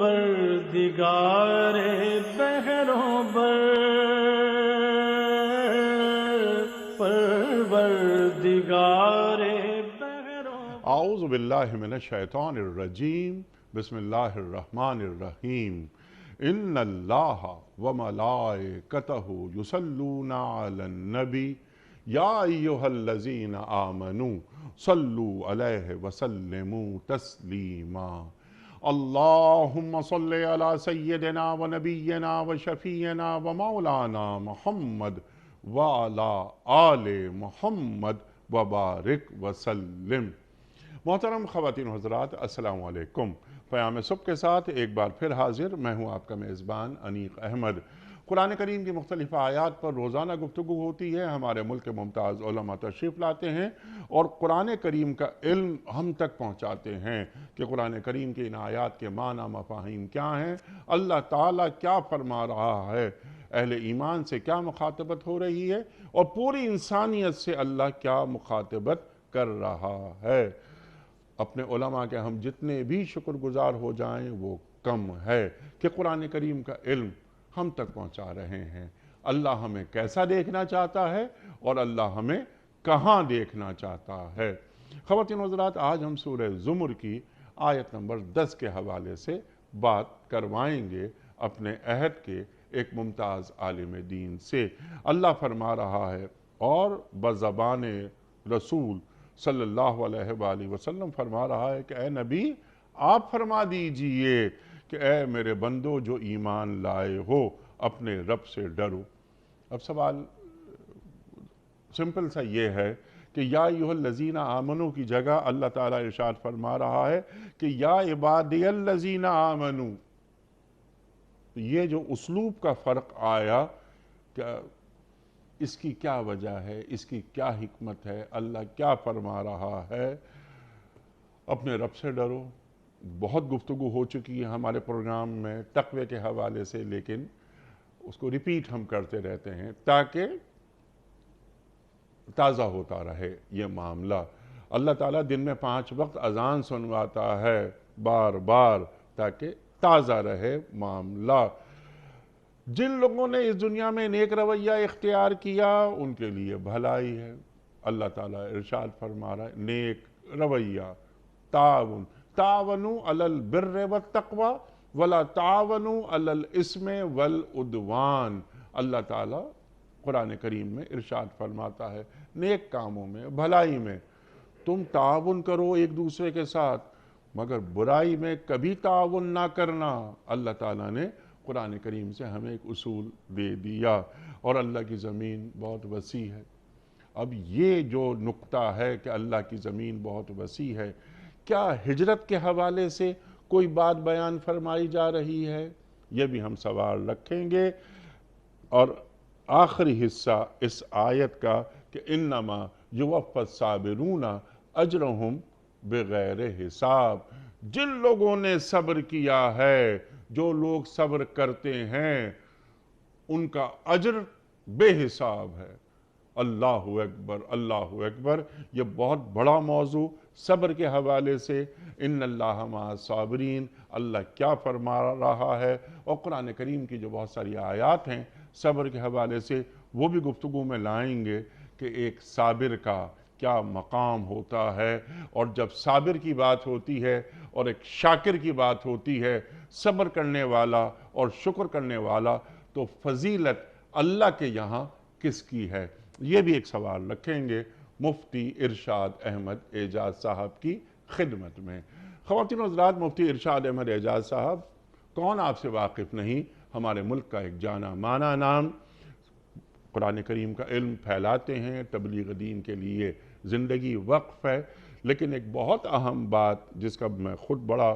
پروردگار بحروں بر، پروردگار بحروں بر۔ اعوذ باللہ من الشیطان الرجیم، بسم اللہ الرحمن الرحیم۔ ان اللہ وملائکتہ یصلون علی النبی یا ایہا الذین آمنوا صلوا علیہ وسلموا تسلیما۔ اللہم صلی علی سیدنا و نبینا و شفیعنا و مولانا محمد وعلی آل محمد وبارک وسلم۔ محترم خواتین و حضرات، السلام علیکم۔ پیام صبح کے ساتھ ایک بار پھر حاضر، میں ہوں آپ کا میزبان انیق احمد۔ قرآن کریم کی مختلف آیات پر روزانہ گفتگو ہوتی ہے، ہمارے ملک کے ممتاز علماء تشریف لاتے ہیں اور قرآن کریم کا علم ہم تک پہنچاتے ہیں کہ قرآن کریم کی ان آیات کے معنی مفاہیم کیا ہیں، اللہ تعالیٰ کیا فرما رہا ہے، اہل ایمان سے کیا مخاطبت ہو رہی ہے اور پوری انسانیت سے اللہ کیا مخاطبت کر رہا ہے۔ اپنے علماء کے ہم جتنے بھی شکر گزار ہو جائیں وہ کم ہے کہ قرآن کریم کا علم ہم تک پہنچا رہے ہیں۔ اللہ ہمیں کیسا دیکھنا چاہتا ہے اور اللہ ہمیں کہاں دیکھنا چاہتا ہے۔ خواتین و حضرات، آج ہم سورہ زمر کی آیت نمبر 10 کے حوالے سے بات کروائیں گے اپنے عہد کے ایک ممتاز عالم دین سے۔ اللہ فرما رہا ہے اور بزبان رسول صلی اللہ علیہ وآلہ وسلم فرما رہا ہے کہ اے نبی آپ فرما دیجئے کہ اے میرے بندو جو ایمان لائے ہو اپنے رب سے ڈرو۔ اب سوال سمپل سا یہ ہے کہ یا ایھا الذین آمنوا کی جگہ اللہ تعالیٰ ارشاد فرما رہا ہے کہ یا عبادی الذین آمنوا۔ یہ جو اسلوب کا فرق آیا کہ اس کی کیا وجہ ہے، اس کی کیا حکمت ہے، اللہ کیا فرما رہا ہے؟ اپنے رب سے ڈرو۔ بہت گفتگو ہو چکی ہے ہمارے پروگرام میں تقوی کے حوالے سے، لیکن اس کو ریپیٹ ہم کرتے رہتے ہیں تاکہ تازہ ہوتا رہے یہ معاملہ۔ اللہ تعالیٰ دن میں 5 وقت اذان سنواتا ہے بار بار تاکہ تازہ رہے معاملہ۔ جن لوگوں نے اس دنیا میں نیک رویہ اختیار کیا ان کے لیے بھلائی ہے۔ اللہ تعالیٰ ارشاد فرما رہا ہے نیک رویہ، تعاونوا علی البر والتقوی ولا تعاونوا علی الاثم والعدوان۔ اللہ تعالیٰ قرآن کریم میں ارشاد فرماتا ہے نیک کاموں میں، بھلائی میں تم تعاون کرو ایک دوسرے کے ساتھ، مگر برائی میں کبھی تعاون نہ کرنا۔ اللہ تعالیٰ نے قرآن کریم سے ہمیں ایک اصول دے دیا اور اللہ کی زمین بہت وسیع ہے۔ اب یہ جو نقطہ ہے کہ اللہ کی زمین بہت وسیع ہے، کیا ہجرت کے حوالے سے کوئی بات بیان فرمائی جا رہی ہے؟ یہ بھی ہم سوال رکھیں گے۔ اور آخری حصہ اس آیت کا کہ انما یوفی الصابرون اجرہم بغیر حساب۔ جن لوگوں نے صبر کیا ہے، جو لوگ صبر کرتے ہیں، ان کا اجر بے حساب ہے۔ اللہ اکبر، اللہ اکبر۔ یہ بہت بڑا موضوع صبر کے حوالے سے، ان اللہ مع الصابرین، اللہ کیا فرما رہا ہے، اور قرآن کریم کی جو بہت ساری آیات ہیں صبر کے حوالے سے وہ بھی گفتگو میں لائیں گے کہ ایک صابر کا کیا مقام ہوتا ہے، اور جب صابر کی بات ہوتی ہے اور ایک شاکر کی بات ہوتی ہے، صبر کرنے والا اور شکر کرنے والا، تو فضیلت اللہ کے یہاں کس کی ہے؟ یہ بھی ایک سوال رکھیں گے مفتی ارشاد احمد اعجاز صاحب کی خدمت میں۔ خواتین و حضرات، مفتی ارشاد احمد اعجاز صاحب کون آپ سے واقف نہیں، ہمارے ملک کا ایک جانا مانا نام، قرآن کریم کا علم پھیلاتے ہیں، تبلیغ دین کے لیے زندگی وقف ہے۔ لیکن ایک بہت اہم بات جس کا میں خود بڑا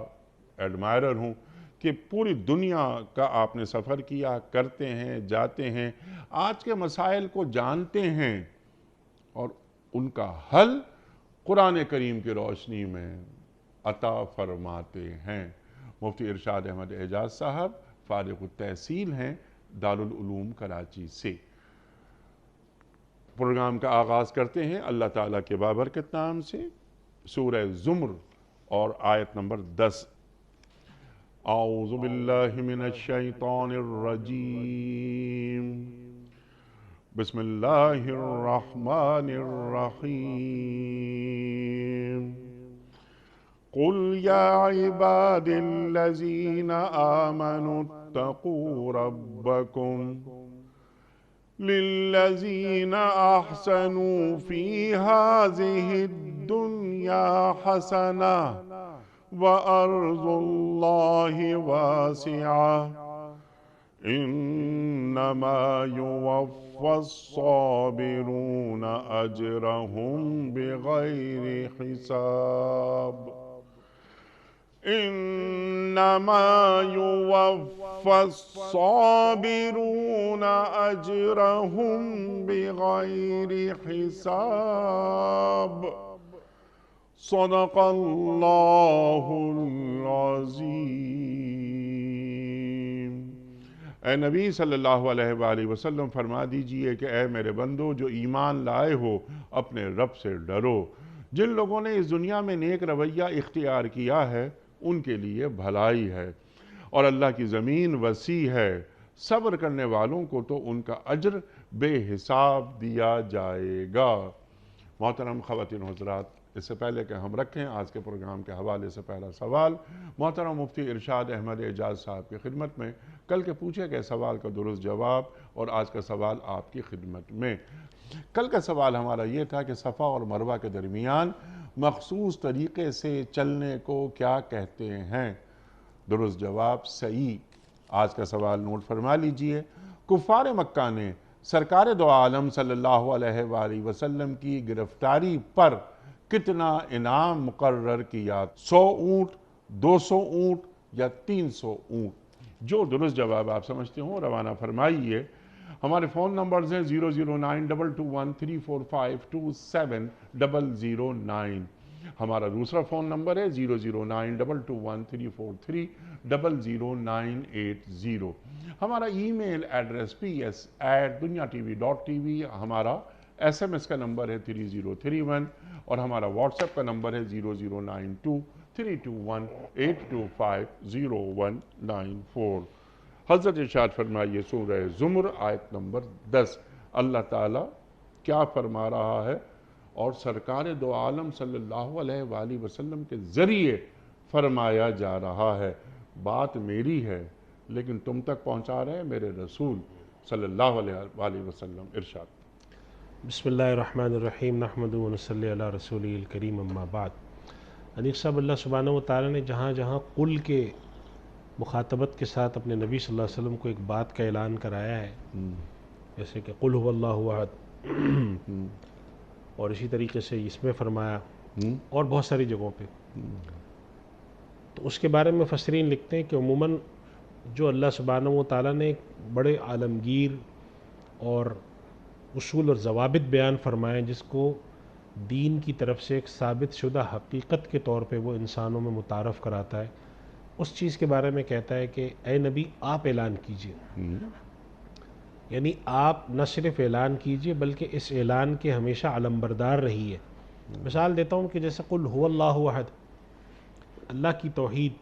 ایڈمائرر ہوں کہ پوری دنیا کا آپ نے سفر کیا، کرتے ہیں، جاتے ہیں، آج کے مسائل کو جانتے ہیں اور ان کا حل قرآن کریم کی روشنی میں عطا فرماتے ہیں۔ مفتی ارشاد احمد اعجاز صاحب فارغ التحصیل ہیں دارالعلوم کراچی سے۔ پروگرام کا آغاز کرتے ہیں اللہ تعالیٰ کے بابرکت نام سے، سورہ زمر اور آیت نمبر 10۔ اعوذ باللہ من الشیطان الرجیم بسم اللہ الرحمن الرحیم قل یا عباد الذین آمنوا اتقوا ربکم للذین احسنوا فی هذه الدنیا حسنہ وَأَرْضُ اللَّهِ وَاسِعَةٌ إِنَّمَا يُوَفَّى الصَّابِرُونَ أَجْرَهُمْ بِغَيْرِ حِسَابٍ إِنَّمَا يُوَفَّى الصَّابِرُونَ أَجْرَهُمْ بِغَيْرِ حِسَابٍ صدق اللہ العظیم۔ اے نبی صلی اللہ علیہ وآلہ وسلم فرما دیجئے کہ اے میرے بندو جو ایمان لائے ہو اپنے رب سے ڈرو۔ جن لوگوں نے اس دنیا میں نیک رویہ اختیار کیا ہے ان کے لیے بھلائی ہے، اور اللہ کی زمین وسیع ہے، صبر کرنے والوں کو تو ان کا اجر بے حساب دیا جائے گا۔ محترم خواتین و حضرات، اس سے پہلے کہ ہم رکھیں آج کے پروگرام کے حوالے سے پہلا سوال محترم مفتی ارشاد احمد اعجاز صاحب کی خدمت میں، کل کے پوچھے گئے سوال کا درست جواب اور آج کا سوال آپ کی خدمت میں۔ کل کا سوال ہمارا یہ تھا کہ صفا اور مروہ کے درمیان مخصوص طریقے سے چلنے کو کیا کہتے ہیں؟ درست جواب صحیح۔ آج کا سوال نوٹ فرما لیجئے۔ کفار مکہ نے سرکار دو عالم صلی اللہ علیہ وآلہ وسلم کی گرفتاری پر کتنا انعام مقرر کیا؟ 100 اونٹ، 200 اونٹ یا 300 اونٹ؟ جو درست جواب آپ سمجھتے ہوں روانہ فرمائیے۔ ہمارے فون نمبرز ہیں 00922134527 ہمارا دوسرا فون نمبر ہے 0092213450980۔ ہمارا ای میل ایڈریس ps@dunyatv.tv، ہمارا SMS کا نمبر ہے 3031 اور ہمارا واٹس ایپ کا نمبر ہے 0092321825019 حضرت ارشاد فرمائیے سورہ زمر آیت نمبر 10 اللہ تعالیٰ کیا فرما رہا ہے اور سرکار دو عالم صلی اللہ علیہ وآلہ وسلم کے ذریعے فرمایا جا رہا ہے؟ بات میری ہے لیکن تم تک پہنچا رہے ہیں میرے رسول صلی اللہ علیہ وآلہ وسلم۔ ارشاد۔ بسم اللہ الرحمن الرحیم نحمد و نصلی علی رسول الکریم اما بعد۔ انیق صاحب، اللہ سبحانہ و تعالیٰ نے جہاں جہاں قل کے مخاطبت کے ساتھ اپنے نبی صلی اللہ علیہ وسلم کو ایک بات کا اعلان کرایا ہے، جیسے کہ قل هو اللہ احد، اور اسی طریقے سے اس میں فرمایا اور بہت ساری جگہوں پہ، تو اس کے بارے میں مفسرین لکھتے ہیں کہ عموماً جو اللہ سبحانہ و تعالیٰ نے ایک بڑے عالمگیر اور اصول اور ضوابط بیان فرمائے جس کو دین کی طرف سے ایک ثابت شدہ حقیقت کے طور پہ وہ انسانوں میں متعارف کراتا ہے، اس چیز کے بارے میں کہتا ہے کہ اے نبی آپ اعلان کیجئے، یعنی آپ نہ صرف اعلان کیجئے بلکہ اس اعلان کے ہمیشہ علمبردار رہیے۔ مثال دیتا ہوں کہ جیسے قل هو اللہ احد، اللہ کی توحید،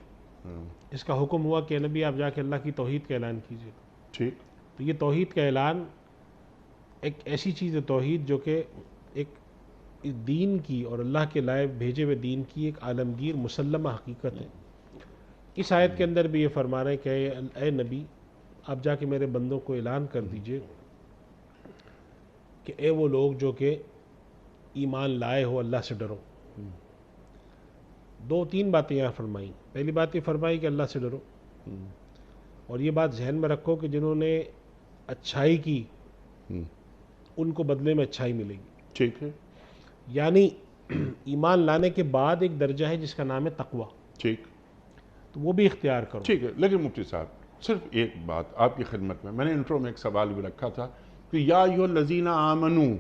اس کا حکم ہوا کہ نبی آپ جا کے اللہ کی توحید کا اعلان کیجئے۔ ٹھیک۔ تو یہ توحید کا اعلان ایک ایسی چیز ہے، توحید جو کہ ایک دین کی اور اللہ کے لائے بھیجے ہوئے دین کی ایک عالمگیر مسلمہ حقیقت ہے۔ اس آیت کے اندر بھی یہ فرما رہے ہیں کہ اے نبی آپ جا کے میرے بندوں کو اعلان کر دیجئے کہ اے وہ لوگ جو کہ ایمان لائے ہو اللہ سے ڈرو۔ دو تین باتیں یہاں فرمائیں۔ پہلی بات یہ فرمائی کہ اللہ سے ڈرو، اور یہ بات ذہن میں رکھو کہ جنہوں نے اچھائی کی ان کو بدلے میں اچھائی ملے گی۔ ٹھیک ہے۔ یعنی ایمان لانے کے بعد ایک درجہ ہے جس کا نام ہے تقوی، ٹھیک، تو وہ بھی اختیار کرو۔ ٹھیک ہے۔ لیکن مفتی صاحب صرف ایک بات آپ کی خدمت میں نے انٹرو میں ایک سوال بھی رکھا تھا کہ یا ایھا الذین آمنوا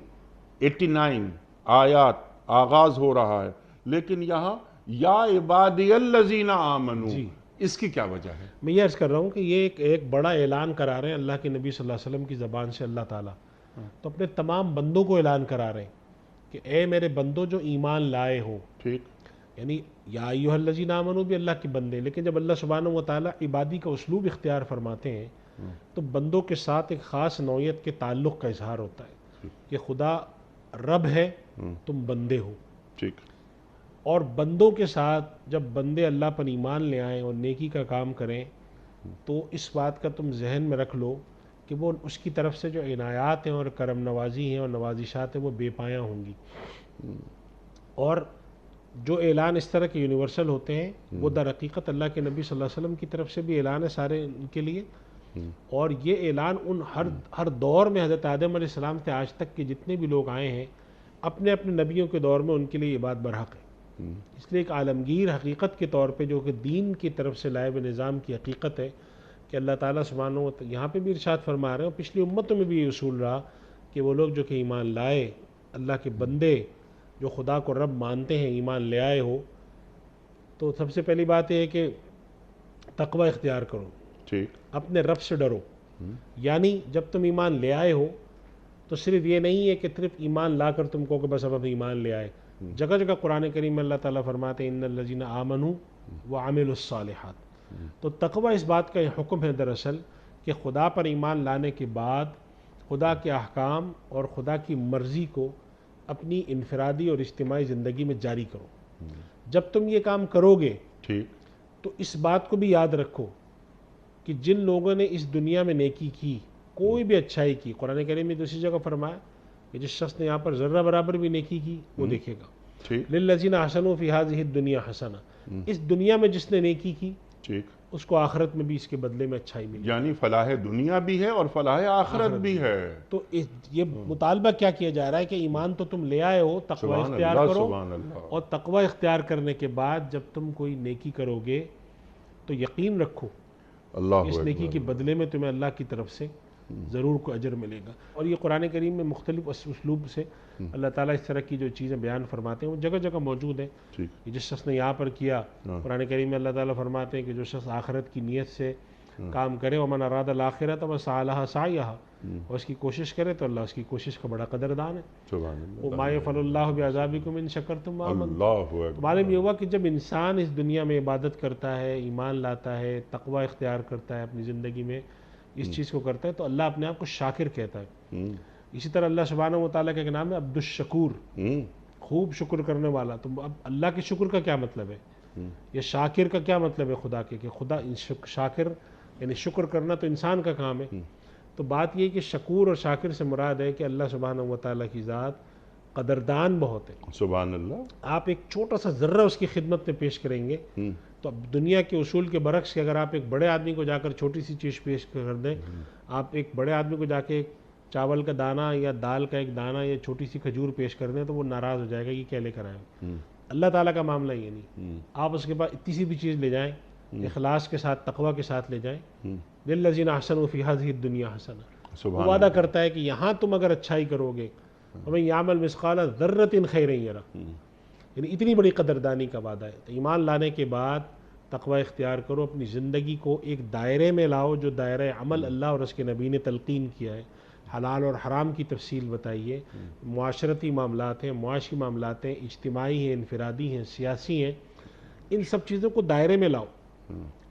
89 آیات آغاز ہو رہا ہے، لیکن یہاں یا عبادی الذین آمنوا، جی، اس کی کیا وجہ ہے؟ میں یہ عرض کر رہا ہوں کہ یہ ایک بڑا اعلان کرا رہے ہیں اللہ کے نبی صلی اللہ علیہ وسلم کی زبان سے اللہ تعالیٰ، تو اپنے تمام بندوں کو اعلان کرا رہے ہیں کہ اے میرے بندوں جو ایمان لائے ہو، ٹھیک، یعنی یا ایھا الذین آمنوا بھی اللہ کے بندے، لیکن جب اللہ سبحانہ و تعالیٰ عبادی کا اسلوب اختیار فرماتے ہیں تو بندوں کے ساتھ ایک خاص نوعیت کے تعلق کا اظہار ہوتا ہے کہ خدا رب ہے، تم بندے ہو، ٹھیک، اور بندوں کے ساتھ جب بندے اللہ پر ایمان لے آئیں اور نیکی کا کام کریں تو اس بات کا تم ذہن میں رکھ لو کہ وہ اس کی طرف سے جو عنایات ہیں اور کرم نوازی ہیں اور نوازشات ہیں وہ بے پایاں ہوں گی، اور جو اعلان اس طرح کے یونیورسل ہوتے ہیں وہ در حقیقت اللہ کے نبی صلی اللہ علیہ وسلم کی طرف سے بھی اعلان ہے سارے ان کے لیے، اور یہ اعلان ان ہر دور میں حضرت آدم علیہ السلام سے آج تک کے جتنے بھی لوگ آئے ہیں اپنے اپنے نبیوں کے دور میں ان کے لیے یہ بات برحق ہے۔ اس لیے ایک عالمگیر حقیقت کے طور پہ جو کہ دین کی طرف سے لائے ہوئے نظام کی حقیقت ہے کہ اللہ تعالیٰ سبحانہ و تعالیٰ یہاں پہ بھی ارشاد فرما رہے ہیں، اور پچھلی امتوں میں بھی یہ اصول رہا کہ وہ لوگ جو کہ ایمان لائے، اللہ کے بندے جو خدا کو رب مانتے ہیں، ایمان لے آئے ہو، تو سب سے پہلی بات یہ ہے کہ تقوی اختیار کرو، ٹھیک، اپنے رب سے ڈرو۔ یعنی جب تم ایمان لے آئے ہو تو صرف یہ نہیں ہے کہ صرف ایمان لا کر تم کو کہ بس اب ایمان لے آئے، جگہ جگہ قرآن کریم میں اللہ تعالیٰ فرماتے ہیں ان الذین آمنوا وعملوا الصالحات۔ تو تقوی اس بات کا یہ حکم ہے دراصل کہ خدا پر ایمان لانے کے بعد خدا کے احکام اور خدا کی مرضی کو اپنی انفرادی اور اجتماعی زندگی میں جاری کرو۔ جب تم یہ کام کرو گے ٹھیک، تو اس بات کو بھی یاد رکھو کہ جن لوگوں نے اس دنیا میں نیکی کی، کوئی بھی اچھائی کی، قرآن کریم میں دوسری جگہ فرمایا کہ جس شخص نے یہاں پر ذرہ برابر بھی نیکی کی وہ دیکھے گا، ٹھیک، للذین احسنوا فی ہذہ الدنیا حسنہ، اس دنیا میں جس نے نیکی کی ٹھیک، اس کو آخرت میں بھی اس کے بدلے میں اچھائی ملی۔ یعنی فلاح دنیا بھی ہے اور فلاح آخرت بھی ہے۔ تو یہ مطالبہ کیا کیا جا رہا ہے کہ ایمان تو تم لے آئے ہو، تقوی سبحان اختیار اللہ، کرو، سبحان اللہ، اور تقوی اختیار کرنے کے بعد جب تم کوئی نیکی کرو گے تو یقین رکھو اللہ اس نیکی اکبر، کے بدلے میں تمہیں اللہ کی طرف سے ضرور کو اجر ملے گا۔ اور یہ قرآن کریم میں مختلف اسلوب سے اللہ تعالیٰ اس طرح کی جو چیزیں بیان فرماتے ہیں وہ جگہ جگہ موجود ہیں ٹھیک، کہ جس شخص نے یہاں پر کیا، قرآن کریم میں اللہ تعالیٰ فرماتے ہیں کہ جو شخص آخرت کی نیت سے کام کرے ومن اراد الآخرۃ وسعی لہا سعیہا، اور اس کی کوشش کرے تو اللہ اس کی کوشش کا بڑا قدردان ہے۔ سبحان اللہ، وما یفعل اللہ بعذابکم ان شکرتم وآمنتم۔ اللہ اکبر، معلوم یہ ہوا کہ جب انسان اس دنیا میں عبادت کرتا ہے، ایمان لاتا ہے، تقوی اختیار کرتا ہے اپنی زندگی میں، اس چیز کو کرتا ہے تو اللہ اپنے آپ کو شاکر کہتا ہے۔ اسی طرح اللہ سبحانہ و تعالیٰ کا ایک نام ہے عبد الشکور، خوب شکر کرنے والا۔ تو اب اللہ کے شکر کا کیا مطلب ہے، یا شاکر کا کیا مطلب ہے خدا کے، کہ خدا شاکر یعنی شکر کرنا تو انسان کا کام ہے۔ تو بات یہ کہ شکور اور شاکر سے مراد ہے کہ اللہ سبحانہ و تعالیٰ کی ذات قدردان بہت ہے۔ سبحان اللہ، آپ ایک چھوٹا سا ذرہ اس کی خدمت میں پیش کریں گے تو اب دنیا کے اصول کے برعکس کہ اگر آپ ایک بڑے آدمی کو جا کر چھوٹی سی چیز پیش کر دیں، آپ ایک بڑے آدمی کو جا کے ایک چاول کا دانہ یا دال کا ایک دانہ یا چھوٹی سی کھجور پیش کر دیں تو وہ ناراض ہو جائے گا کہ کیا لے کر آئے۔ اللہ تعالیٰ کا معاملہ یہ نہیں، آپ اس کے بعد اتنی سی بھی چیز لے جائیں، اخلاص کے ساتھ، تقوی کے ساتھ لے جائیں، للذین احسنوا فی ہذہ الدنیا حسنہ، وہ سبحان وعدہ کرتا ہے کہ یہاں تم اگر اچھائی کرو گے ومن یعمل مثقال ذرۃ خیرا یرہ، یعنی اتنی بڑی قدردانی کا وعدہ ہے۔ تو ایمان لانے کے بعد تقوی اختیار کرو، اپنی زندگی کو ایک دائرے میں لاؤ جو دائرہ عمل اللہ اور اس کے نبی نے تلقین کیا ہے، حلال اور حرام کی تفصیل بتائیے، معاشرتی معاملات ہیں، معاشی معاملات ہیں، اجتماعی ہیں، انفرادی ہیں، سیاسی ہیں، ان سب چیزوں کو دائرے میں لاؤ۔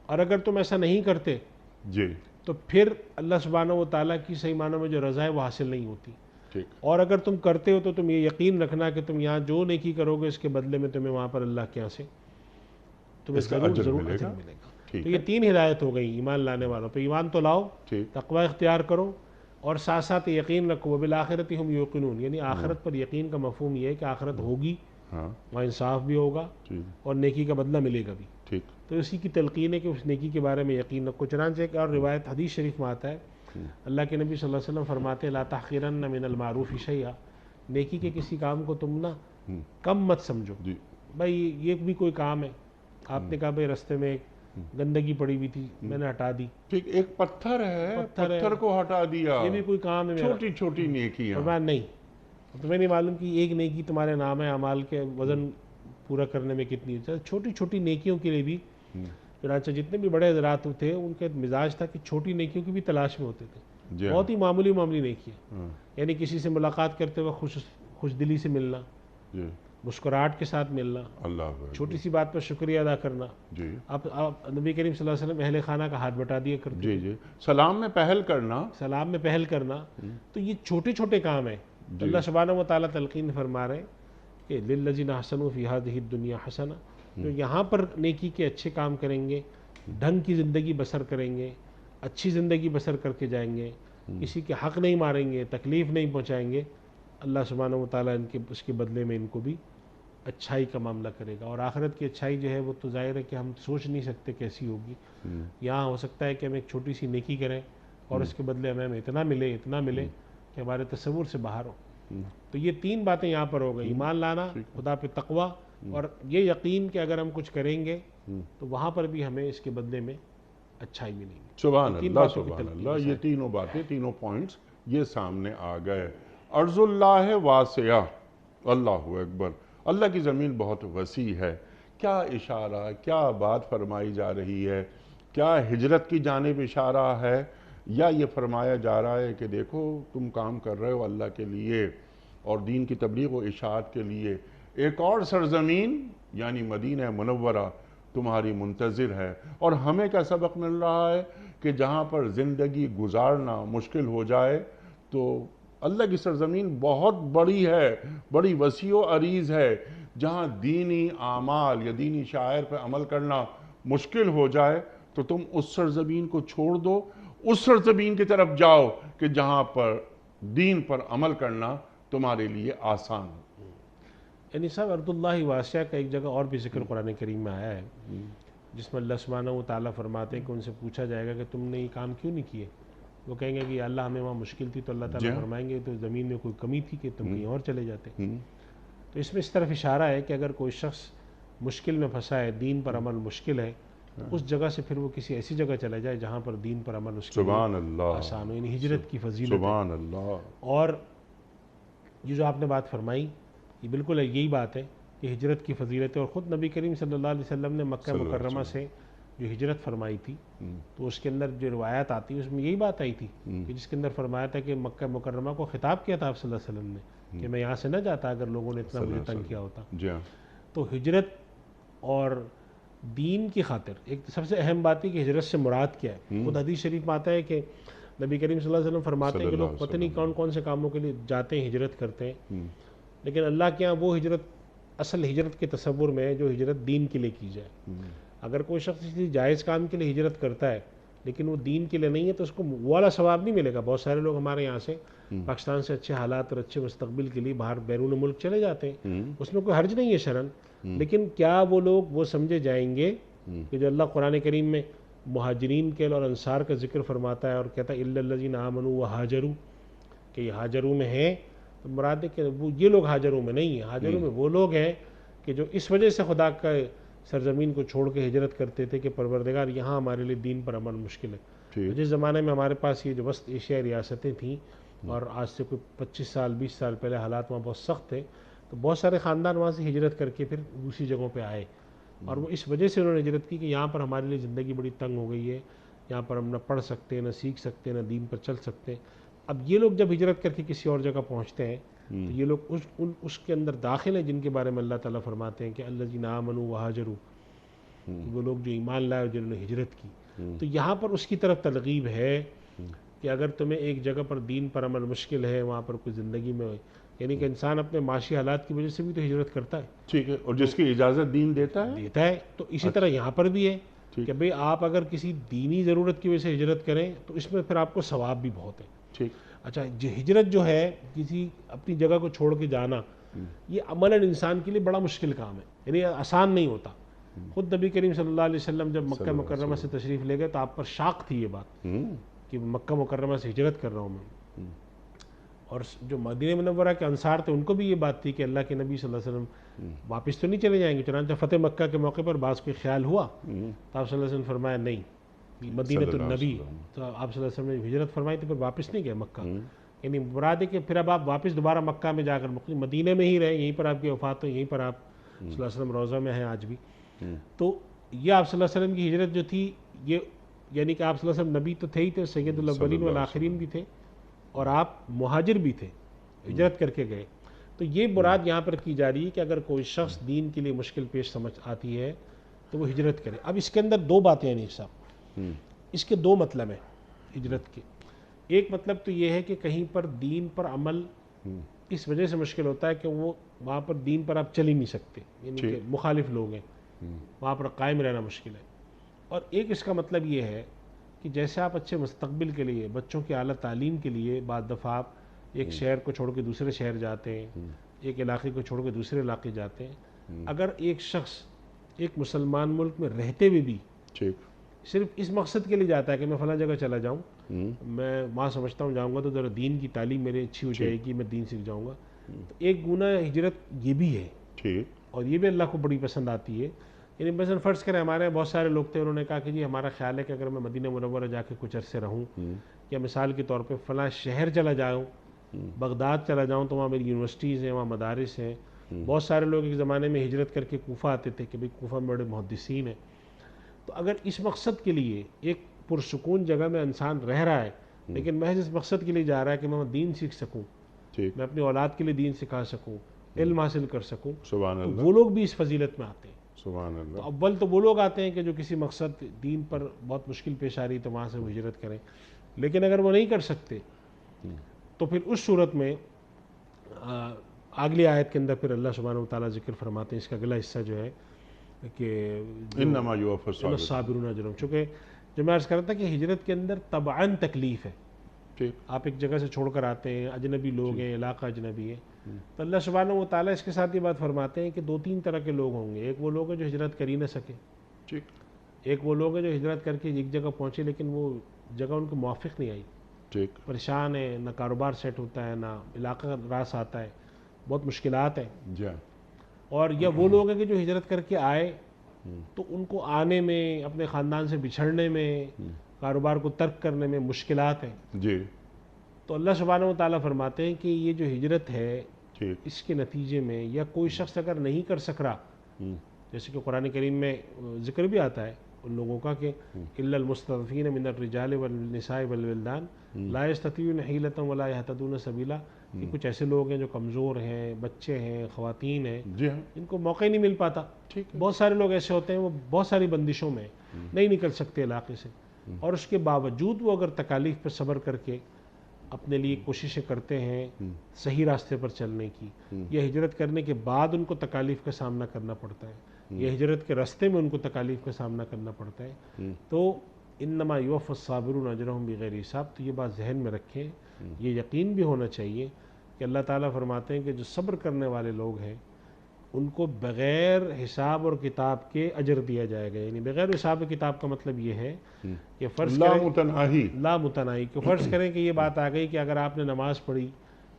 اور اگر تم ایسا نہیں کرتے جی، تو پھر اللہ سبحانہ و تعالیٰ کی صحیح معنوں میں جو رضا ہے وہ حاصل نہیں ہوتی۔ ٹھیک، اور اگر تم کرتے ہو تو تم یہ یقین رکھنا کہ تم یہاں جو نیکی کرو گے اس کے بدلے میں تمہیں وہاں پر اللہ کے یہاں سے تمہیں اس کا ضرور اجر ضرور ملے اجر گا۔ ملے گا۔ ٹھیک تو یہ تین ہدایت ہو گئی ایمان لانے والوں پہ، ایمان تو لاؤ، ٹھیک، تقوی اختیار کرو، اور ساتھ ساتھ یقین رکھو وبالآخرۃ ہم یوقنون، یعنی آخرت پر یقین کا مفہوم یہ ہے کہ آخرت ہوگی، ہاں، وہاں انصاف بھی ہوگا ٹھیک، اور نیکی کا بدلہ ملے گا بھی۔ ٹھیک، تو اسی کی تلقین ہے کہ اس نیکی کے بارے میں یقین رکھو۔ چنانچہ ایک اور روایت حدیث شریف میں آتا ہے، اللہ کے نبی صلی اللہ علیہ وسلم فرماتے ہیں لا تحقرن من المعروف شیئا، نیکی کے کسی کام کو تم نہ کم مت سمجھو، جی، بھائی یہ بھی کوئی کام ہے، آپ نے کہا بھائی رستے میں ایک گندگی پڑی ہوئی تھی میں نے ہٹا دی، ٹھیک، ایک پتھر ہے، پتھر ہے، پتھر کو ہٹا دیا، یہ بھی کوئی کام ہے میرا، چھوٹی چھوٹی نیکیاں، فرمایا نہیں، تمہیں نہیں معلوم کہ ایک نیکی تمہارے نام ہے، اعمال کے وزن پورا کرنے میں کتنی ہوتی ہے۔ چھوٹی چھوٹی نیکیوں کے لیے بھی چنانچہ جتنے بھی بڑے حضرات تھے ان کے مزاج تھا کہ چھوٹی نیکیوں کی بھی تلاش میں ہوتے تھے، جی، بہت ہی معمولی معمولی نیکیاں، ہاں، یعنی کسی سے ملاقات کرتے وقت خوش دلی سے ملنا، جی، مسکراہٹ کے ساتھ ملنا، اللہ اکبر۔ چھوٹی سی بات پر شکریہ ادا کرنا۔ جی آپ نبی کریم صلی اللہ علیہ وسلم اہل خانہ کا ہاتھ بٹا دیا کرتے، جی جی، سلام میں پہل کرنا، سلام میں پہل کرنا، تو یہ چھوٹے چھوٹے کام ہیں۔ جی۔ اللہ سبحانہ و تعالیٰ تلقین فرما رہے ہیں کہ للذین احسنوا فی ہذہ الدنیا حسنہ، جو یہاں پر نیکی کے اچھے کام کریں گے، ڈھنگ کی زندگی بسر کریں گے، اچھی زندگی بسر کر کے جائیں گے، کسی کے حق نہیں ماریں گے، تکلیف نہیں پہنچائیں گے، اللہ سبحانہ و تعالیٰ اس کے بدلے میں ان کو بھی اچھائی کا معاملہ کرے گا۔ اور آخرت کی اچھائی جو ہے وہ تو ظاہر ہے کہ ہم سوچ نہیں سکتے کیسی ہوگی۔ یہاں ہو سکتا ہے کہ ہم ایک چھوٹی سی نیکی کریں اور اس کے بدلے ہمیں اتنا ملے کہ ہمارے تصور سے باہر ہو۔ تو یہ تین باتیں یہاں پر ہو گئی، ایمان لانا، خدا پہ تقوی، اور یہ یقین کہ اگر ہم کچھ کریں گے تو وہاں پر بھی ہمیں اس کے بدلے میں اچھائی ملے گی۔ سبحان تین اللہ باتوں کی سبحان تلقین اللہ، ہے۔ یہ تینوں باتیں، تینوں پوائنٹس یہ سامنے آ گئے۔ ارض اللہ واسعہ، اللہ اکبر، اللہ کی زمین بہت وسیع ہے۔ کیا اشارہ، کیا بات فرمائی جا رہی ہے؟ کیا ہجرت کی جانب اشارہ ہے، یا یہ فرمایا جا رہا ہے کہ دیکھو تم کام کر رہے ہو اللہ کے لیے اور دین کی تبلیغ و اشاعت کے لیے، ایک اور سرزمین یعنی مدینہ منورہ تمہاری منتظر ہے، اور ہمیں کیا سبق مل رہا ہے کہ جہاں پر زندگی گزارنا مشکل ہو جائے تو اللہ کی سرزمین بہت بڑی ہے، بڑی وسیع و عریض ہے، جہاں دینی اعمال یا دینی شعائر پہ عمل کرنا مشکل ہو جائے تو تم اس سرزمین کو چھوڑ دو، اس سرزمین کی طرف جاؤ کہ جہاں پر دین پر عمل کرنا تمہارے لیے آسان ہو۔ یعنی صاحب ارض اللہ واسعہ کا ایک جگہ اور بھی ذکر قرآن کریم میں آیا ہے، جس میں اللہ سبحانہ و تعالیٰ فرماتے ہیں کہ ان سے پوچھا جائے گا کہ تم نے یہ کام کیوں نہیں کیے، وہ کہیں گے کہ اللہ ہمیں وہاں مشکل تھی، تو اللہ تعالیٰ فرمائیں گے تو زمین میں کوئی کمی تھی کہ تم کہیں اور چلے جاتے۔ تو اس میں اس طرف اشارہ ہے کہ اگر کوئی شخص مشکل میں پھنسا ہے، دین پر عمل مشکل ہے، تو اس جگہ سے پھر وہ کسی ایسی جگہ چلا جائے جہاں پر دین پر عمل اس کے سبحان لیے اللہ، آسان ہو، یعنی ہجرت کی فضیلت ہے۔ سبحان اللہ۔ اور یہ جو آپ نے بات فرمائی یہ بالکل یہی بات ہے کہ ہجرت کی فضیلت ہے، اور خود نبی کریم صلی اللہ علیہ وسلم نے مکہ مکرمہ سے جو ہجرت فرمائی تھی تو اس کے اندر جو روایت آتی ہے اس میں یہی بات آئی تھی کہ جس کے اندر فرمایا تھا کہ مکہ مکرمہ کو خطاب کیا تھا آپ صلی اللہ علیہ وسلم نے کہ میں یہاں سے نہ جاتا اگر لوگوں نے اتنا مجھے تنگ کیا ہوتا۔ جی ہاں، تو ہجرت اور دین کی خاطر ایک سب سے اہم بات ہے کہ ہجرت سے مراد کیا ہے۔ خود حدیث شریف میں آتا ہے کہ نبی کریم صلی اللہ علیہ وسلم فرماتے ہیں کہ لوگ پتہ نہیں کون کون سے کاموں کے لیے جاتے ہیں، ہجرت کرتے ہیں، لیکن اللہ کے ہاں وہ ہجرت اصل ہجرت کے تصور میں ہے جو ہجرت دین کے لیے کی جائے۔ اگر کوئی شخص کسی جائز کام کے لیے ہجرت کرتا ہے لیکن وہ دین کے لیے نہیں ہے تو اس کو وہ والا ثواب نہیں ملے گا۔ بہت سارے لوگ ہمارے یہاں سے پاکستان سے اچھے حالات اور اچھے مستقبل کے لیے باہر بیرون ملک چلے جاتے ہیں، اس میں کوئی حرج نہیں ہے شرعاً، لیکن کیا وہ لوگ وہ سمجھے جائیں گے کہ جو اللہ قرآن کریم میں مہاجرین کے اور انصار کا ذکر فرماتا ہے اور کہتا ہے الا الذین آمنوا وہاجروا، کہ یہ ہاجروں میں ہیں، تو مراد ہے کہ وہ یہ لوگ ہاجروں میں نہیں ہیں، ہاجروں میں وہ لوگ ہیں کہ جو اس وجہ سے خدا کا سرزمین کو چھوڑ کے ہجرت کرتے تھے کہ پروردگار یہاں ہمارے لیے دین پر عمل مشکل ہے۔ جس زمانے میں ہمارے پاس یہ جو وسط ایشیائی ریاستیں تھیں اور آج سے کوئی 25 سال 20 سال پہلے حالات وہاں بہت سخت تھے، تو بہت سارے خاندان وہاں سے ہجرت کر کے پھر دوسری جگہوں پہ آئے، اور وہ اس وجہ سے انہوں نے ہجرت کی کہ یہاں پر ہمارے لیے زندگی بڑی تنگ ہو گئی ہے، یہاں پر ہم نہ پڑھ سکتے، نہ سیکھ سکتے، نہ دین پر چل سکتے۔ اب یہ لوگ جب ہجرت کر کے کسی اور جگہ پہنچتے ہیں تو یہ لوگ اس کے اندر داخل ہیں جن کے بارے میں اللہ تعالیٰ فرماتے ہیں کہ الذین آمنوا وہاجروا، وہ لوگ جو ایمان لائے اور جنہوں نے ہجرت کی۔ تو یہاں پر اس کی طرف ترغیب ہے کہ اگر تمہیں ایک جگہ پر دین پر عمل مشکل ہے، وہاں پر کوئی زندگی میں، یعنی کہ انسان اپنے معاشی حالات کی وجہ سے بھی تو ہجرت کرتا ہے، ٹھیک ہے، اور جس کی اجازت دین دیتا ہے، تو اسی طرح یہاں پر بھی ہے کہ بھئی آپ اگر کسی دینی ضرورت کی وجہ سے ہجرت کریں تو اس میں پھر آپ کو ثواب بھی بہت ہے۔ ٹھیک۔ اچھا، جو ہجرت جو ہے کسی اپنی جگہ کو چھوڑ کے جانا، یہ عملاً انسان کے لیے بڑا مشکل کام ہے، یعنی آسان نہیں ہوتا۔ خود نبی کریم صلی اللہ علیہ وسلم جب مکہ مکرمہ سے تشریف لے گئے تو آپ پر شاق تھی یہ بات کہ مکہ مکرمہ سے ہجرت کر رہا ہوں میں، اور جو مدینہ منورہ کے انصار تھے ان کو بھی یہ بات تھی کہ اللہ کے نبی صلی اللہ علیہ وسلم واپس تو نہیں چلے جائیں گے، چنانچہ فتح مکہ کے موقع پر بعض کو خیال ہوا تو آپ صلی اللہ علیہ وسلم فرمایا نہیں، مدینہ النبی، تو آپ صلی اللہ علیہ وسلم نے ہجرت فرمائی تو پھر واپس نہیں گئے مکہ، یعنی مراد ہے کہ پھر اب آپ واپس دوبارہ مکہ میں جا کر مدینہ میں ہی رہے، یہیں پر آپ کی وفات ہو، یہیں پر آپ صلی اللہ علیہ وسلم روضہ میں ہیں آج بھی۔ تو یہ آپ صلی اللہ علیہ وسلم کی ہجرت جو تھی، یہ یعنی کہ آپ صلی اللہ علیہ وسلم نبی تو تھے ہی تھے، سید الاولین والآخرین بھی تھے، اور آپ مہاجر بھی تھے، ہجرت کر کے گئے۔ تو یہ مراد یہاں پر کی جا رہی ہے کہ اگر کوئی شخص دین کے لیے مشکل پیش سمجھ آتی ہے تو وہ ہجرت کرے. اب اس کے اندر دو باتیں ہیں نیک صاحب, اس کے دو مطلب ہیں ہجرت کے. ایک مطلب تو یہ ہے کہ کہیں پر دین پر عمل اس وجہ سے مشکل ہوتا ہے کہ وہ وہاں پر دین پر آپ چل ہی نہیں سکتے, یعنی کہ مخالف لوگ ہیں, وہاں پر قائم رہنا مشکل ہے. اور ایک اس کا مطلب یہ ہے کہ جیسے آپ اچھے مستقبل کے لیے, بچوں کی اعلیٰ تعلیم کے لیے بعض دفعہ آپ ایک شہر کو چھوڑ کے دوسرے شہر جاتے ہیں, ایک علاقے کو چھوڑ کے دوسرے علاقے جاتے ہیں. اگر ایک شخص ایک مسلمان ملک میں رہتے ہوئے بھی صرف اس مقصد کے لیے جاتا ہے کہ میں فلاں جگہ چلا جاؤں, میں وہاں سمجھتا ہوں جاؤں گا تو ذرا دین کی تعلیم میری اچھی ہو جائے گی, میں دین سیکھ جاؤں گا, تو ایک گناہ ہجرت یہ بھی ہے, اور یہ بھی اللہ کو بڑی پسند آتی ہے. یعنی مثلا فرض کریں ہمارے یہاں بہت سارے لوگ تھے, انہوں نے کہا کہ جی ہمارا خیال ہے کہ اگر میں مدینہ منورہ جا کے کچھ عرصے رہوں, یا مثال کے طور پہ فلاں شہر چلا جاؤں, بغداد چلا جاؤں تو وہاں میری یونیورسٹیز ہیں, وہاں مدارس ہیں. بہت سارے لوگ ایک زمانے میں ہجرت کر کے کوفہ آتے تھے کہ بھئی کوفہ میں بڑے محدثین ہیں. تو اگر اس مقصد کے لیے ایک پرسکون جگہ میں انسان رہ رہا ہے, لیکن محض اس مقصد کے لیے جا رہا ہے کہ میں دین سیکھ سکوں, میں اپنی اولاد کے لیے دین سکھا سکوں, علم حاصل کر سکوں, تو وہ لوگ بھی اس فضیلت میں آتے ہیں. تو اول تو وہ لوگ آتے ہیں کہ جو کسی مقصد دین پر بہت مشکل پیش آ رہی تو وہاں سے وہ ہجرت کریں. لیکن اگر وہ نہیں کر سکتے تو پھر اس صورت میں اگلی آیت کے اندر پھر اللہ سبحانہ وتعالیٰ ذکر فرماتے ہیں, اس کا اگلا حصہ جو ہے کہ انما یوفی الصابرون اجرہم. چونکہ جو میں عرض کر رہا تھا کہ ہجرت کے اندر طبعاً تکلیف ہے, آپ ایک جگہ سے چھوڑ کر آتے ہیں, اجنبی لوگ ہیں, علاقہ اجنبی ہے, تو اللہ سبحانہ وتعالیٰ اس کے ساتھ یہ بات فرماتے ہیں کہ دو تین طرح کے لوگ ہوں گے. ایک وہ لوگ ہیں جو ہجرت کر ہی نہ سکے, ایک وہ لوگ ہیں جو ہجرت کر کے ایک جگہ پہنچے لیکن وہ جگہ ان کو موافق نہیں آئی, پریشان ہے, نہ کاروبار سیٹ ہوتا ہے, نہ علاقہ راس آتا ہے, بہت مشکلات ہیں. اور یا وہ لوگ ہیں کہ جو ہجرت کر کے آئے تو ان کو آنے میں, اپنے خاندان سے بچھڑنے میں, کاروبار کو ترک کرنے میں مشکلات ہیں. تو اللہ سبحانہ وتعالیٰ فرماتے ہیں کہ یہ جو ہجرت ہے اس کے نتیجے میں, یا کوئی شخص اگر نہیں کر سک رہا, جیسے کہ قرآن کریم میں ذکر بھی آتا ہے ان لوگوں کا کہ الا المستضعفین من الرجال والنساء والولدان لا یستطیعون حیلۃ ولا یہتدون سبیلا, کہ کچھ ایسے لوگ ہیں جو کمزور ہیں, بچے ہیں, خواتین ہیں, ان کو موقع ہی نہیں مل پاتا. بہت سارے لوگ ایسے ہوتے ہیں وہ بہت ساری بندشوں میں نہیں نکل سکتے علاقے سے, اور اس کے باوجود وہ اگر تکالیف پر صبر کر کے اپنے لیے کوششیں کرتے ہیں صحیح راستے پر چلنے کی, یا ہجرت کرنے کے بعد ان کو تکالیف کا سامنا کرنا پڑتا ہے, یا ہجرت کے راستے میں ان کو تکالیف کا سامنا کرنا پڑتا ہے, تو انما یوفی الصابرون اجرہم بغیر حساب. تو یہ بات ذہن میں رکھیں, یہ یقین بھی ہونا چاہیے کہ اللہ تعالیٰ فرماتے ہیں کہ جو صبر کرنے والے لوگ ہیں ان کو بغیر حساب اور کتاب کے اجر دیا جائے گا. یعنی بغیر حساب اور کتاب کا مطلب یہ ہے کہ فرض کریں لا متناہی, کہ فرض کریں کہ یہ بات آ گئی کہ اگر آپ نے نماز پڑھی,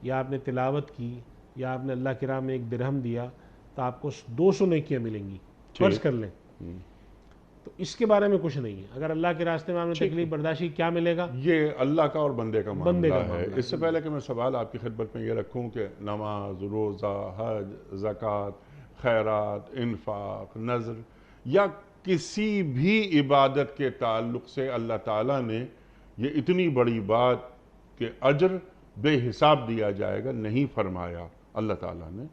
یا آپ نے تلاوت کی, یا آپ نے اللہ کی راہ میں 1 درہم دیا تو آپ کو 200 نیکیاں ملیں گی, فرض کر لیں. تو اس کے بارے میں کچھ نہیں ہے. اگر اللہ کے راستے میں آپ نے تکلیف برداشت کی, کیا ملے گا؟ یہ اللہ کا اور بندے کا معاملہ ہے. اس سے پہلے کہ میں سوال آپ کی خدمت میں یہ رکھوں کہ نماز, روزہ, حج, زکوٰۃ, خیرات, انفاق, نذر یا کسی بھی عبادت کے تعلق سے اللہ تعالیٰ نے یہ اتنی بڑی بات کہ اجر بے حساب دیا جائے گا نہیں فرمایا. اللہ تعالیٰ نے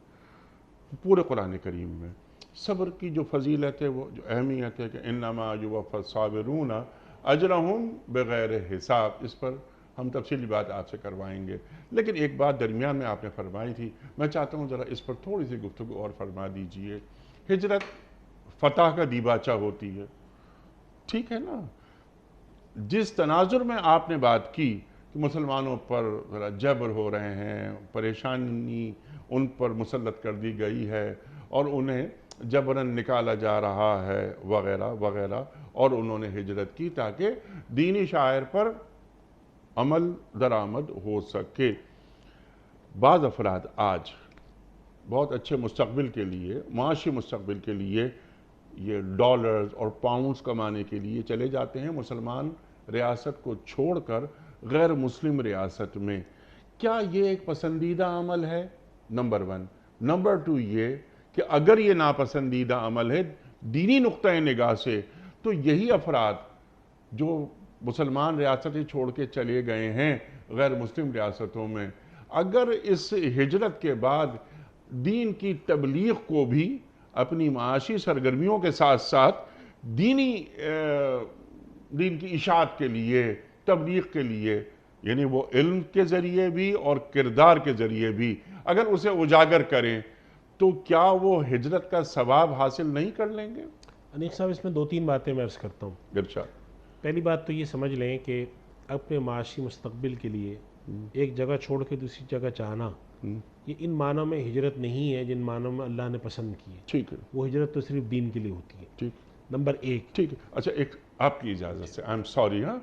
پورے قرآن کریم میں صبر کی جو فضیلت ہے, وہ جو اہمیت ہے کہ انما یوفی الصابرون اجرہم بغیر حساب, اس پر ہم تفصیلی بات آپ سے کروائیں گے. لیکن ایک بات درمیان میں آپ نے فرمائی تھی, میں چاہتا ہوں ذرا اس پر تھوڑی سی گفتگو اور فرما دیجئے. ہجرت فتح کا دیباچہ ہوتی ہے, ٹھیک ہے نا. جس تناظر میں آپ نے بات کی کہ مسلمانوں پر ذرا جبر ہو رہے ہیں, پریشانی ان پر مسلط کر دی گئی ہے, اور انہیں جبراً نکالا جا رہا ہے وغیرہ وغیرہ, اور انہوں نے ہجرت کی تاکہ دینی شاعر پر عمل درآمد ہو سکے. بعض افراد آج بہت اچھے مستقبل کے لیے, معاشی مستقبل کے لیے, یہ ڈالرز اور پاؤنڈز کمانے کے لیے چلے جاتے ہیں مسلمان ریاست کو چھوڑ کر غیر مسلم ریاست میں. کیا یہ ایک پسندیدہ عمل ہے؟ نمبر 1. نمبر 2 یہ کہ اگر یہ ناپسندیدہ عمل ہے دینی نقطۂ نگاہ سے, تو یہی افراد جو مسلمان ریاستیں چھوڑ کے چلے گئے ہیں غیر مسلم ریاستوں میں, اگر اس ہجرت کے بعد دین کی تبلیغ کو بھی اپنی معاشی سرگرمیوں کے ساتھ ساتھ دین کی اشاعت کے لیے، تبلیغ کے لیے، یعنی وہ علم کے ذریعے بھی اور کردار کے ذریعے بھی اگر اسے اجاگر کریں تو کیا وہ ہجرت کا ثواب حاصل نہیں کر لیں گے؟ انیق صاحب، اس میں 2-3 باتیں میں عرض کرتا ہوں۔ ارشاد۔ پہلی بات تو یہ سمجھ لیں کہ اپنے معاشی مستقبل کے لیے ایک جگہ چھوڑ کے دوسری جگہ جانا، یہ ان معنوں میں ہجرت نہیں ہے جن معنوں میں اللہ نے پسند کی ہے۔ ٹھیک ہے، وہ ہجرت تو صرف دین کے لیے ہوتی ہے، ٹھیک، نمبر 1۔ ٹھیک ہے۔ اچھا، ایک آپ کی اجازت سے، آئی ایم سوری، ہاں،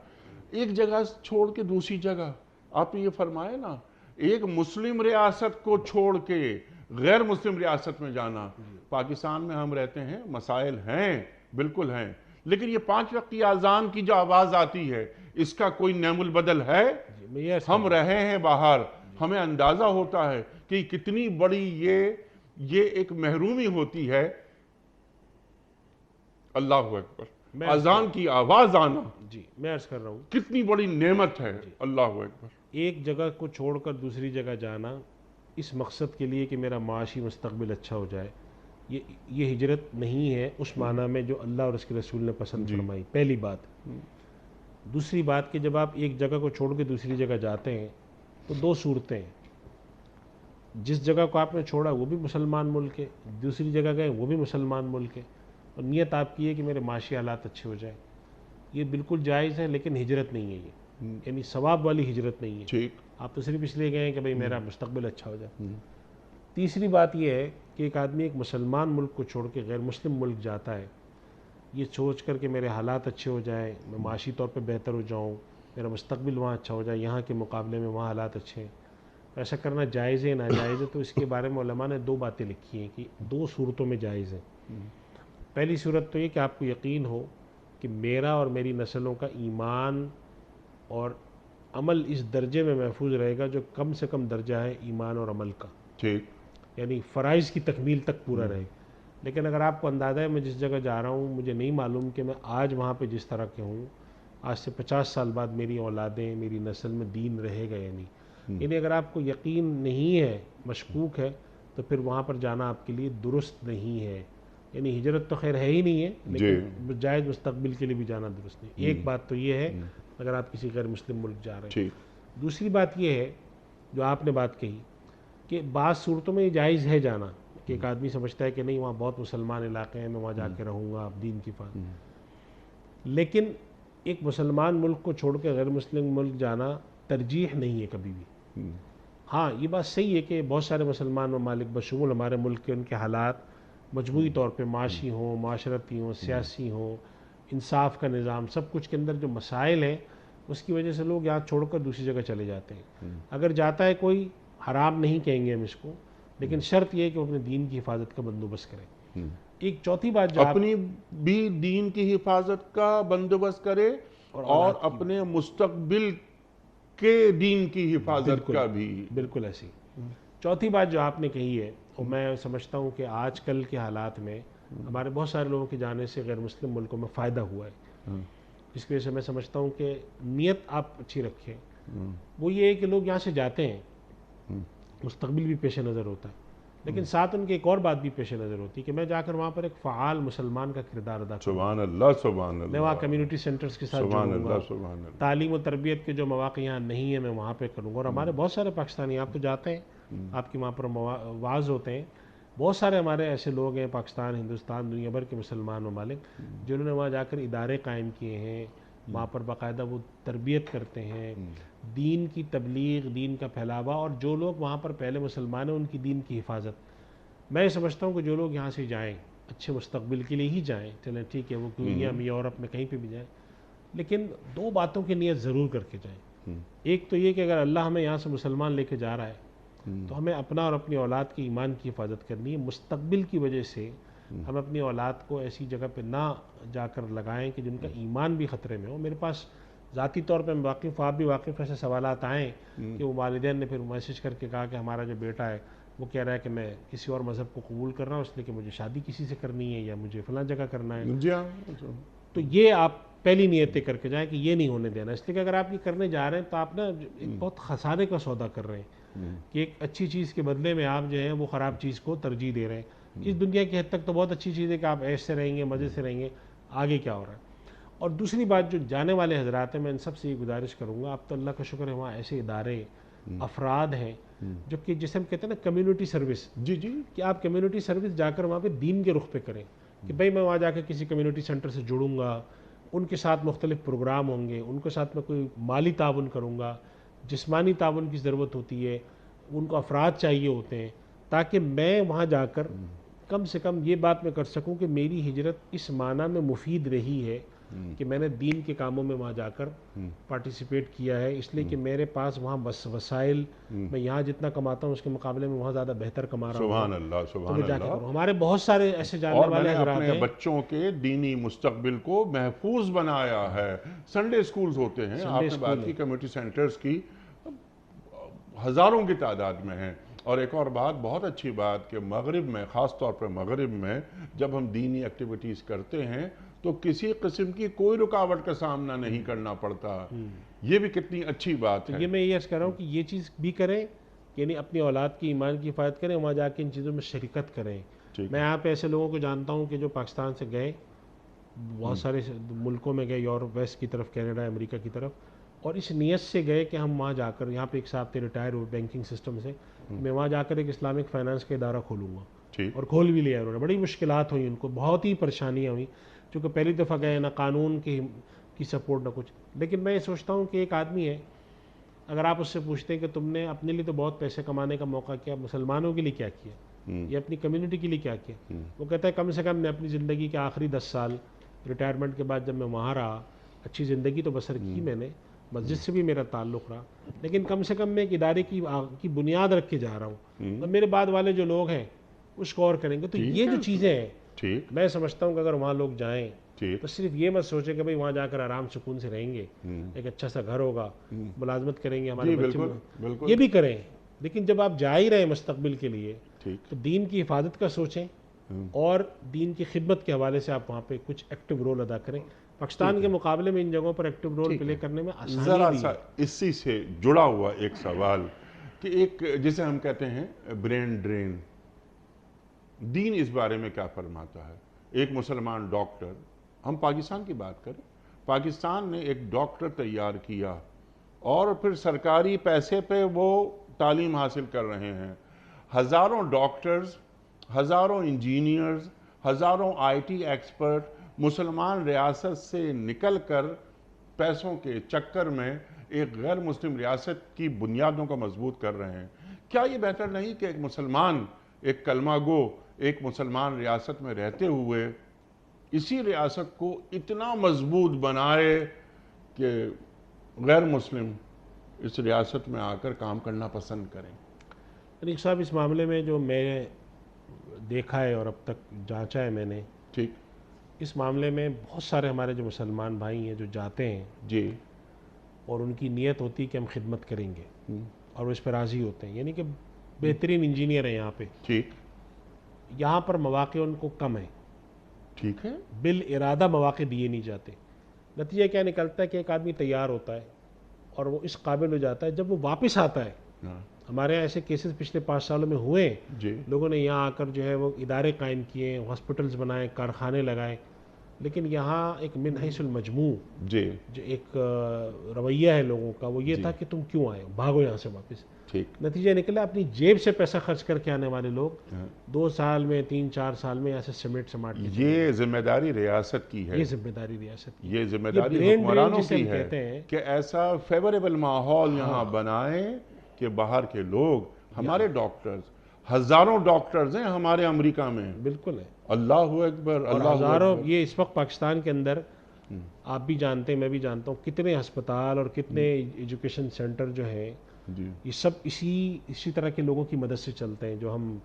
ایک جگہ چھوڑ کے دوسری جگہ، آپ نے یہ فرمایا نا، ایک مسلم ریاست کو چھوڑ کے غیر مسلم ریاست میں جانا۔ پاکستان میں ہم رہتے ہیں، مسائل ہیں، بالکل ہیں، لیکن یہ 5 وقت کی اذان کی جو آواز آتی ہے، اس کا کوئی نعم البدل ہے؟ ہم رہے ہیں باہر، ہمیں اندازہ ہوتا ہے کہ کتنی بڑی یہ ایک محرومی ہوتی ہے۔ اللہ اکبر، اذان کی آواز آنا جی میں عرض کر رہا ہوں، کتنی بڑی نعمت ہے۔ اللہ اکبر۔ ایک جگہ کو چھوڑ کر دوسری جگہ جانا اس مقصد کے لیے کہ میرا معاشی مستقبل اچھا ہو جائے، یہ ہجرت نہیں ہے اس معنی میں جو اللہ اور اس کے رسول نے پسند فرمائی، پہلی بات۔ دوسری بات کہ جب آپ ایک جگہ کو چھوڑ کے دوسری جگہ جاتے ہیں تو 2 صورتیں ہیں۔ جس جگہ کو آپ نے چھوڑا وہ بھی مسلمان ملک ہے، دوسری جگہ گئے وہ بھی مسلمان ملک ہے، اور نیت آپ کی ہے کہ میرے معاشی حالات اچھے ہو جائیں، یہ بالکل جائز ہے، لیکن ہجرت نہیں ہے یہ، یعنی ثواب والی ہجرت نہیں ہے۔ ٹھیک۔ آپ تو صرف اس لیے گئے ہیں کہ بھئی میرا مستقبل اچھا ہو جائے۔ تیسری بات یہ ہے کہ ایک آدمی ایک مسلمان ملک کو چھوڑ کے غیر مسلم ملک جاتا ہے یہ سوچ کر کہ میرے حالات اچھے ہو جائیں، میں معاشی طور پہ بہتر ہو جاؤں، میرا مستقبل وہاں اچھا ہو جائے، یہاں کے مقابلے میں وہاں حالات اچھے ہیں، ایسا کرنا جائز ہے ناجائز ہے؟ تو اس کے بارے میں علماء نے 2 باتیں لکھی ہیں کہ 2 صورتوں میں جائز ہے۔ پہلی صورت تو یہ کہ آپ کو یقین ہو کہ میرا اور میری نسلوں کا ایمان اور عمل اس درجے میں محفوظ رہے گا جو کم سے کم درجہ ہے ایمان اور عمل کا، ٹھیک، یعنی فرائض کی تکمیل تک پورا رہے۔ لیکن اگر آپ کو اندازہ ہے میں جس جگہ جا رہا ہوں مجھے نہیں معلوم کہ میں آج وہاں پہ جس طرح کے ہوں، آج سے 50 سال بعد میری اولادیں، میری نسل میں دین رہے گا یا نہیں، یعنی اگر آپ کو یقین نہیں ہے، مشکوک ہے، تو پھر وہاں پر جانا آپ کے لیے درست نہیں ہے۔ یعنی ہجرت تو خیر ہے ہی نہیں ہے، لیکن جائز مستقبل کے لیے بھی جانا درست نہیں۔ ایک بات تو یہ ہے اگر آپ کسی غیر مسلم ملک جا رہے ہیں۔ دوسری بات یہ ہے جو آپ نے بات کہی کہ بعض صورتوں میں یہ جائز ہے جانا، کہ ایک آدمی سمجھتا ہے کہ نہیں وہاں بہت مسلمان علاقے ہیں، میں وہاں جا کے رہوں گا دین کی حفاظت، لیکن ایک مسلمان ملک کو چھوڑ کے غیر مسلم ملک جانا ترجیح نہیں ہے کبھی بھی۔ ہاں یہ بات صحیح ہے کہ بہت سارے مسلمان ممالک بشمول ہمارے ملک کے ان کے حالات مجموعی طور پہ معاشی ہوں، معاشرتی ہوں، سیاسی ہوں، انصاف کا نظام، سب کچھ کے اندر جو مسائل ہیں اس کی وجہ سے لوگ یہاں چھوڑ کر دوسری جگہ چلے جاتے ہیں۔ اگر جاتا ہے کوئی، حرام نہیں کہیں گے ہم اس کو، لیکن شرط یہ ہے کہ وہ اپنے دین کی حفاظت کا بندوبست کرے۔ ایک چوتھی بات جو اپنی بھی دین کی حفاظت کا بندوبست کرے اور اپنے مستقبل کے دین کی حفاظت کا بھی، بالکل ایسی چوتھی بات جو آپ نے کہی ہے، اور میں سمجھتا ہوں کہ آج کل کے حالات میں ہمارے بہت سارے لوگوں کے جانے سے غیر مسلم ملکوں میں فائدہ ہوا ہے، اس کی وجہ سے میں سمجھتا ہوں کہ نیت آپ اچھی رکھیں۔ وہ یہ ہے کہ لوگ یہاں سے جاتے ہیں، مستقبل بھی پیش نظر ہوتا ہے، لیکن ساتھ ان کی ایک اور بات بھی پیش نظر ہوتی ہے کہ میں جا کر وہاں پر ایک فعال مسلمان کا کردار ادا کروں، سبحان اللہ، سبحان میں اللہ، وہاں کمیونٹی سینٹرز کے ساتھ سبحان جڑوں گا، اللہ، سبحان اللہ، تعلیم و تربیت کے جو مواقع یہاں نہیں ہیں میں وہاں پہ کروں گا۔ اور ہمارے بہت سارے پاکستانی، آپ تو جاتے ہیں، آپ کے وہاں پر واعظ ہوتے ہیں، بہت سارے ہمارے ایسے لوگ ہیں پاکستان، ہندوستان، دنیا بھر کے مسلمان ممالک جنہوں نے وہاں جا کر ادارے قائم کیے ہیں، وہاں پر باقاعدہ وہ تربیت کرتے ہیں، دین کی تبلیغ، دین کا پھیلاوا، اور جو لوگ وہاں پر پہلے مسلمان ہیں ان کی دین کی حفاظت۔ میں سمجھتا ہوں کہ جو لوگ یہاں سے جائیں اچھے مستقبل کے لیے ہی جائیں، چلیں ٹھیک ہے وہ دنیا میں یورپ میں کہیں پہ بھی جائیں، لیکن 2 باتوں کی نیت ضرور کر کے جائیں۔ ایک تو یہ کہ اگر اللہ ہمیں یہاں سے مسلمان لے کے جا رہا ہے تو ہمیں اپنا اور اپنی اولاد کے ایمان کی حفاظت کرنی ہے، مستقبل کی وجہ سے ہم اپنی اولاد کو ایسی جگہ پہ نہ جا کر لگائیں کہ جن کا ایمان بھی خطرے میں ہو۔ میرے پاس ذاتی طور پہ واقف، آپ بھی واقف، ایسے سوالات آئیں کہ وہ والدین نے پھر میسج کر کے کہا کہ ہمارا جو بیٹا ہے وہ کہہ رہا ہے کہ میں کسی اور مذہب کو قبول کر رہا ہوں اس لیے کہ مجھے شادی کسی سے کرنی ہے یا مجھے فلاں جگہ کرنا ہے۔ جی ہاں، تو یہ آپ پہلی نیتیں کر کے جائیں کہ یہ نہیں ہونے دینا، اس لیے کہ اگر آپ یہ کرنے جا رہے ہیں تو آپ نا ایک بہت خسارے کا سودا کر رہے ہیں۔ کہ ایک اچھی چیز کے بدلے میں آپ جو ہیں وہ خراب چیز کو ترجیح دے رہے ہیں. اس دنیا کی حد تک تو بہت اچھی چیز ہے کہ آپ عیش سے رہیں گے, مزے سے رہیں گے, آگے کیا ہو رہا ہے. اور دوسری بات جو جانے والے حضرات ہیں, میں ان سب سے یہ گزارش کروں گا, اب تو اللہ کا شکر ہے وہاں ایسے ادارے افراد ہیں جو کہ جسے ہم کہتے ہیں نا کمیونٹی سروس, جی جی کہ آپ کمیونٹی سروس جا کر وہاں پہ دین کے رخ پہ کریں کہ بھائی میں وہاں جا کے کسی کمیونٹی سینٹر سے جڑوں گا, ان کے ساتھ مختلف پروگرام ہوں گے, ان کے ساتھ میں کوئی مالی تعاون کروں گا, جسمانی تعاون کی ضرورت ہوتی ہے, ان کو افراد چاہیے ہوتے ہیں, تاکہ میں وہاں جا کر کم سے کم یہ بات میں کر سکوں کہ میری ہجرت اس معنی میں مفید رہی ہے کہ میں نے دین کے کاموں میں وہاں جا کر پارٹیسپیٹ کیا ہے, اس لیے کہ میرے پاس وہاں وسائل, میں یہاں جتنا کماتا ہوں اس کے مقابلے میں وہاں زیادہ بہتر کما رہا ہوں. سبحان اللہ تو سبحان میں جا کے اللہ. کروں. ہمارے بہت سارے ایسے جاننے اور میں والے نے حضرات اپنے ہیں. بچوں کے دینی مستقبل کو محفوظ بنایا ہے. سنڈے سکولز ہوتے ہیں, آپ نے بات کی کمیونٹی سینٹرز کی, ہزاروں کی تعداد میں ہیں. اور ایک اور بات, بہت اچھی بات کہ مغرب میں, خاص طور پر مغرب میں جب ہم دینی ایکٹیویٹیز کرتے ہیں تو کسی قسم کی کوئی رکاوٹ کا سامنا نہیں کرنا پڑتا. یہ بھی کتنی اچھی بات ہے. یہ میں یہ عرض کر رہا ہوں کہ یہ چیز بھی کریں, یعنی اپنی اولاد کی ایمان کی حفاظت کریں, وہاں جا کے ان چیزوں میں شرکت کریں. میں یہاں پہ ایسے لوگوں کو جانتا ہوں کہ جو پاکستان سے گئے, بہت سارے ملکوں میں گئے, یورپ ویسٹ کی طرف, کینیڈا, امریکہ کی طرف, اور اس نیت سے گئے کہ ہم وہاں جا کر, یہاں پہ ایک صاحب تھے ریٹائر ہوئے بینکنگ سسٹم سے, میں وہاں جا کر ایک اسلامک فائنانس کا ادارہ کھولوں گا, اور کھول بھی لیا انہوں نے. بڑی مشکلات ہوئی ان کو, بہت ہی پریشانیاں ہوئیں, چونکہ پہلی دفعہ گئے, نہ قانون کی سپورٹ نہ کچھ. لیکن میں یہ سوچتا ہوں کہ ایک آدمی ہے, اگر آپ اس سے پوچھتے ہیں کہ تم نے اپنے لیے تو بہت پیسے کمانے کا موقع کیا, مسلمانوں کے لیے کیا کیا, یا اپنی کمیونٹی کے لیے کیا کیا, وہ کہتا ہے کم سے کم میں اپنی زندگی کے آخری 10 سال ریٹائرمنٹ کے بعد جب میں وہاں رہا, اچھی زندگی تو بسر کی میں نے, مسجد سے بھی میرا تعلق رہا, لیکن کم سے کم میں ایک ادارے کی بنیاد رکھ کے جا رہا ہوں, اور میرے بعد والے جو لوگ ہیں اس کو اور کریں گے. تو یہ جو چیزیں ہیں, میں سمجھتا ہوں کہ اگر وہاں لوگ جائیں تو صرف یہ مت سوچیں کہ بھئی وہاں جا کر آرام سکون سے رہیں گے, ایک اچھا سا گھر ہوگا, ملازمت کریں گے, ہمارے بچے, یہ بھی کریں, لیکن جب آپ جا ہی رہے ہیں مستقبل کے لیے تو دین کی حفاظت کا سوچیں, اور دین کی خدمت کے حوالے سے آپ وہاں پہ کچھ ایکٹیو رول ادا کریں. پاکستان کے مقابلے میں ان جگہوں پر ایکٹیو رول پلے کرنے میں آسانی ذرا بھی سا ہے. اسی سے جڑا ہوا ایک سوال, کہ ایک جسے ہم کہتے ہیں برین ڈرین, دین اس بارے میں کیا فرماتا ہے؟ ایک مسلمان ڈاکٹر, ہم پاکستان کی بات کریں, پاکستان نے ایک ڈاکٹر تیار کیا اور پھر سرکاری پیسے پہ وہ تعلیم حاصل کر رہے ہیں. ہزاروں ڈاکٹرز, ہزاروں انجینئرز, ہزاروں آئی ٹی ایکسپرٹ مسلمان ریاست سے نکل کر پیسوں کے چکر میں ایک غیر مسلم ریاست کی بنیادوں کو مضبوط کر رہے ہیں. کیا یہ بہتر نہیں کہ ایک مسلمان, ایک کلمہ گو, ایک مسلمان ریاست میں رہتے ہوئے اسی ریاست کو اتنا مضبوط بنائے کہ غیر مسلم اس ریاست میں آ کر کام کرنا پسند کریں؟ طریق صاحب, اس معاملے میں جو میں نے دیکھا ہے اور اب تک جانچا ہے میں نے, ٹھیک, اس معاملے میں بہت سارے ہمارے جو مسلمان بھائی ہیں جو جاتے ہیں, جی, اور ان کی نیت ہوتی ہے کہ ہم خدمت کریں گے, اور وہ اس پہ راضی ہوتے ہیں, یعنی کہ بہترین انجینئر ہیں یہاں پہ, ٹھیک, یہاں پر مواقع ان کو کم ہیں, ٹھیک ہے, بالارادہ مواقع دیے نہیں جاتے. نتیجہ کیا نکلتا ہے کہ ایک آدمی تیار ہوتا ہے اور وہ اس قابل ہو جاتا ہے, جب وہ واپس آتا ہے, ہمارے یہاں ایسے کیسز پچھلے 5 سالوں میں ہوئے ہیں, جی, لوگوں نے یہاں آ کر جو ہے وہ ادارے قائم کیے, ہاسپٹلز بنائے, کارخانے لگائے, لیکن یہاں ایک من حیث المجموع جی, جو ایک رویہ ہے لوگوں کا, وہ یہ تھا کہ تم کیوں آئے, بھاگو یہاں سے واپس. ٹھیک, نتیجہ نکلا اپنی جیب سے پیسہ خرچ کر کے آنے والے لوگ 2 سال میں 3-4 سال میں ایسے سماٹ کے یہ ذمہ داری ریاست کی ہے, یہ ذمہ داری ریاست کی, یہ ذمہ داری حکمرانوں کی ہے ہیں کہ ایسا فیوریبل ماحول یہاں بنائیں کہ باہر کے لوگ, ہمارے ڈاکٹرز, ہزاروں ڈاکٹرز ہیں ہمارے امریکہ میں, بالکل ہے, اللہ اکبر, اور اللہ ہزاروں, اکبر. یہ اس وقت پاکستان کے اندر آپ بھی جانتے ہیں, میں بھی جانتا ہوں, کتنے ہسپتال اور کتنے ایجوکیشن سینٹر جو ہیں, جی, یہ سب اسی طرح کے لوگوں کی مدد سے چلتے ہیں, جو ہم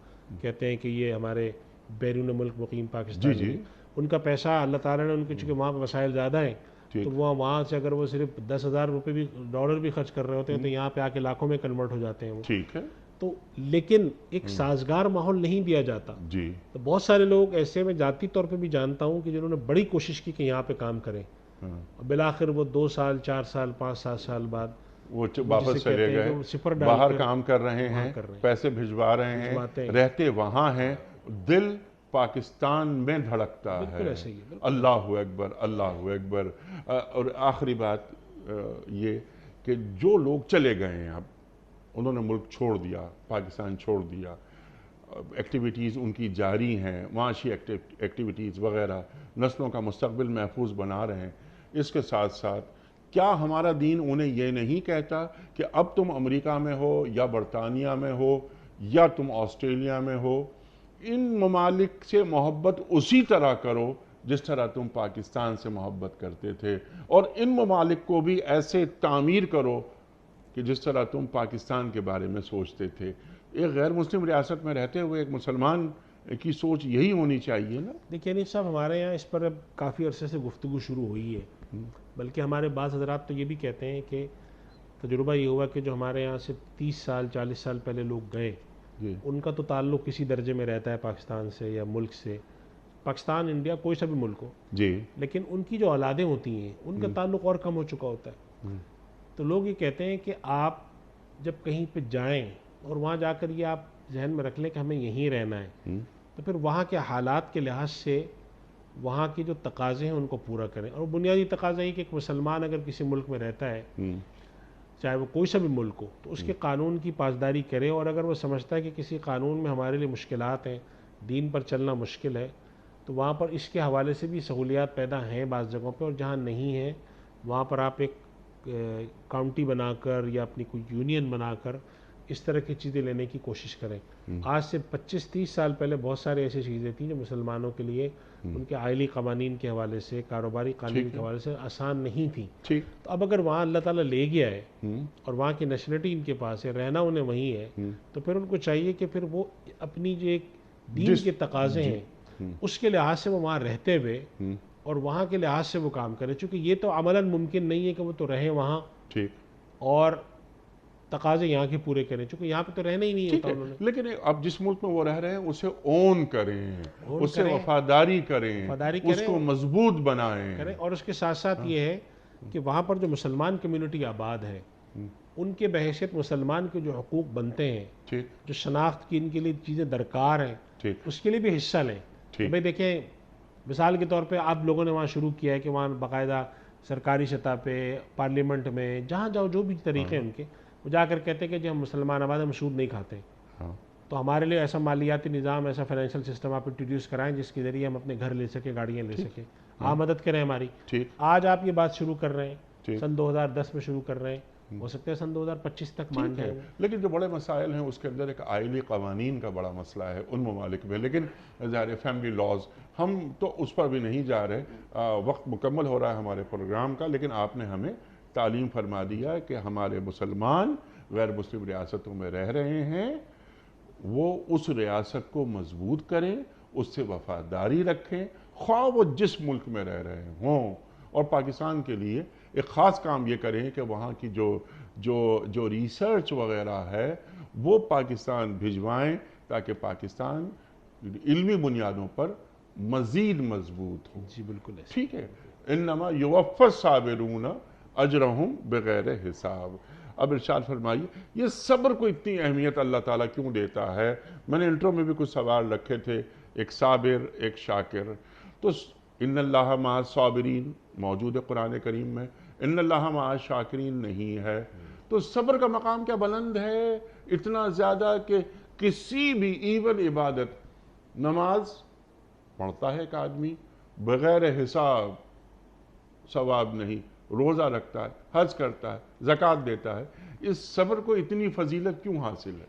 کہتے ہیں کہ یہ ہمارے بیرون ملک مقیم پاکستانی, ان کا پیسہ اللہ تعالیٰ نے ان کے, چونکہ وہاں پہ وسائل زیادہ ہیں, تو وہ وہاں سے اگر وہ صرف 10,000 روپے بھی, ڈالر بھی خرچ کر رہے ہوتے ہیں, تو یہاں پہ آ کے لاکھوں میں کنورٹ ہو جاتے ہیں وہ. ٹھیک ہے, تو لیکن ایک سازگار ماحول نہیں دیا جاتا. جی, تو بہت سارے لوگ ایسے میں ذاتی طور پہ بھی جانتا ہوں کہ جنہوں نے بڑی کوشش کی کہ یہاں پہ کام کریں, اور بالآخر وہ 2 سال 4 سال 5-7 سال بعد وہ واپس جسے چلے کہتے ہیں گئے، کہ وہ سپر ڈال باہر کر کام کر رہے ہیں، کر رہے ہیں، پیسے بھجوا رہے بھجواتے ہیں، ہیں۔ رہتے وہاں ہیں، دل پاکستان میں دھڑکتا بالکل ہے۔ ایسے ہی ہے، بالکل اللہ اکبر، اللہ اکبر۔ اور آخری بات یہ کہ جو لوگ چلے گئے ہیں، اب انہوں نے ملک چھوڑ دیا، پاکستان چھوڑ دیا، ایکٹیویٹیز ان کی جاری ہیں، معاشی ایکٹیویٹیز وغیرہ، نسلوں کا مستقبل محفوظ بنا رہے ہیں، اس کے ساتھ ساتھ کیا ہمارا دین انہیں یہ نہیں کہتا کہ اب تم امریکہ میں ہو یا برطانیہ میں ہو یا تم آسٹریلیا میں ہو، ان ممالک سے محبت اسی طرح کرو جس طرح تم پاکستان سے محبت کرتے تھے، اور ان ممالک کو بھی ایسے تعمیر کرو کہ جس طرح تم پاکستان کے بارے میں سوچتے تھے۔ ایک غیر مسلم ریاست میں رہتے ہوئے ایک مسلمان کی سوچ یہی ہونی چاہیے نا۔ دیکھیے حنیف صاحب، ہمارے یہاں اس پر اب کافی عرصے سے گفتگو شروع ہوئی ہے، بلکہ ہمارے بعض حضرات تو یہ بھی کہتے ہیں کہ تجربہ یہ ہوا کہ جو ہمارے یہاں سے 30 سال 40 سال پہلے لوگ گئے، جی ان کا تو تعلق کسی درجے میں رہتا ہے پاکستان سے یا ملک سے، پاکستان، انڈیا، کوئی سا بھی ملک ہو، جی لیکن ان کی جو اولادیں ہوتی ہیں ان کا تعلق اور کم ہو چکا ہوتا ہے۔ تو لوگ یہ کہتے ہیں کہ آپ جب کہیں پہ جائیں اور وہاں جا کر یہ آپ ذہن میں رکھ لیں کہ ہمیں یہیں رہنا ہے، تو پھر وہاں کے حالات کے لحاظ سے وہاں کی جو تقاضے ہیں ان کو پورا کریں۔ اور بنیادی تقاضا یہ کہ ایک مسلمان اگر کسی ملک میں رہتا ہے، چاہے وہ کوئی سا بھی ملک ہو، تو اس کے قانون کی پاسداری کرے، اور اگر وہ سمجھتا ہے کہ کسی قانون میں ہمارے لیے مشکلات ہیں، دین پر چلنا مشکل ہے، تو وہاں پر اس کے حوالے سے بھی سہولیات پیدا ہیں بعض جگہوں پہ، اور جہاں نہیں ہیں وہاں پر آپ ایک کاؤنٹی بنا کر یا اپنی کوئی یونین بنا کر اس طرح کی چیزیں لینے کی کوشش کریں۔ آج سے 25-30 سال پہلے بہت سارے ایسی چیزیں تھیں جو مسلمانوں کے لیے ان کے آئلی قوانین کے حوالے سے، کاروباری قانون کے حوالے سے آسان نہیں تھیں۔ ٹھیک۔ تو اب اگر وہاں اللہ تعالیٰ لے گیا ہے اور وہاں کی نیشنلٹی ان کے پاس ہے، رہنا انہیں وہیں ہے، تو پھر ان کو چاہیے کہ پھر وہ اپنی جو ایک دین کے تقاضے ہیں اس کے لحاظ سے وہ وہاں رہتے ہوئے اور وہاں کے لحاظ سے وہ کام کریں، چونکہ یہ تو عملاً ممکن نہیں ہے کہ وہ تو رہیں وہاں ٹھیک اور تقاضے یہاں کے پورے کریں، چونکہ یہاں پہ تو رہنا ہی نہیں ہوتا انہوں نے۔ لیکن اب جس ملک میں وہ رہ رہے ہیں اسے اون کریں، اس سے وفاداری کریں، اس کو مضبوط بنائیں۔ اور اس کے ساتھ ساتھ یہ ہے کہ وہاں پر جو مسلمان کمیونٹی آباد ہے ان کے بحیثیت مسلمان کے جو حقوق بنتے ہیں، جو شناخت کی ان کے لیے چیزیں درکار ہیں، اس کے لیے بھی حصہ لیں۔ بھئی دیکھیں، مثال کے طور پہ آپ لوگوں نے وہاں شروع کیا ہے کہ وہاں باقاعدہ سرکاری سطح پہ، پارلیمنٹ میں، جہاں جاؤ جو بھی طریقے ان کے، وہ جا کر کہتے ہیں کہ جی ہم مسلمان آباد ہم سود نہیں کھاتے، تو ہمارے لیے ایسا مالیاتی نظام، ایسا فائنینشیل سسٹم آپ انٹروڈیوس کرائیں جس کے ذریعے ہم اپنے گھر لے سکیں، گاڑیاں لے سکیں، آپ مدد کریں ہماری۔ آج آپ یہ بات شروع کر رہے ہیں، سن 2010 میں شروع کر رہے ہیں، ہو سکتا ہے سن 2025 تک مان جائیں۔ لیکن جو بڑے مسائل ہیں اس کے اندر ایک آئلی قوانین کا بڑا مسئلہ ہے ان ممالک میں، لیکن ظاہر فیملی لاز، ہم تو اس پر بھی نہیں جا رہے، وقت مکمل ہو رہا ہے ہمارے پروگرام کا، لیکن آپ نے ہمیں تعلیم فرما دیا کہ ہمارے مسلمان غیر مسلم ریاستوں میں رہ رہے ہیں، وہ اس ریاست کو مضبوط کریں، اس سے وفاداری رکھیں، خواہ وہ جس ملک میں رہ رہے ہوں، اور پاکستان کے لیے ایک خاص کام یہ کریں کہ وہاں کی جو ریسرچ وغیرہ ہے وہ پاکستان بھجوائیں تاکہ پاکستان علمی بنیادوں پر مزید مضبوط ہو۔ جی بالکل ایسا۔ ٹھیک ہے، انما یوفی الصابرون اجرہم بغیر حساب۔ اب ارشاد فرمائیے یہ صبر کو اتنی اہمیت اللہ تعالیٰ کیوں دیتا ہے؟ میں نے انٹرو میں بھی کچھ سوال رکھے تھے، ایک صابر ایک شاکر، تو ان اللہ مع الصابرین موجود ہے قرآن کریم میں، ان اللہ مع الشاکرین نہیں ہے، تو صبر کا مقام کیا بلند ہے اتنا زیادہ کہ کسی بھی ایون عبادت، نماز پڑھتا ہے ایک آدمی بغیر حساب ثواب نہیں، روزہ رکھتا ہے، حج کرتا ہے، زکوٰۃ دیتا ہے، اس صبر کو اتنی فضیلت کیوں حاصل ہے؟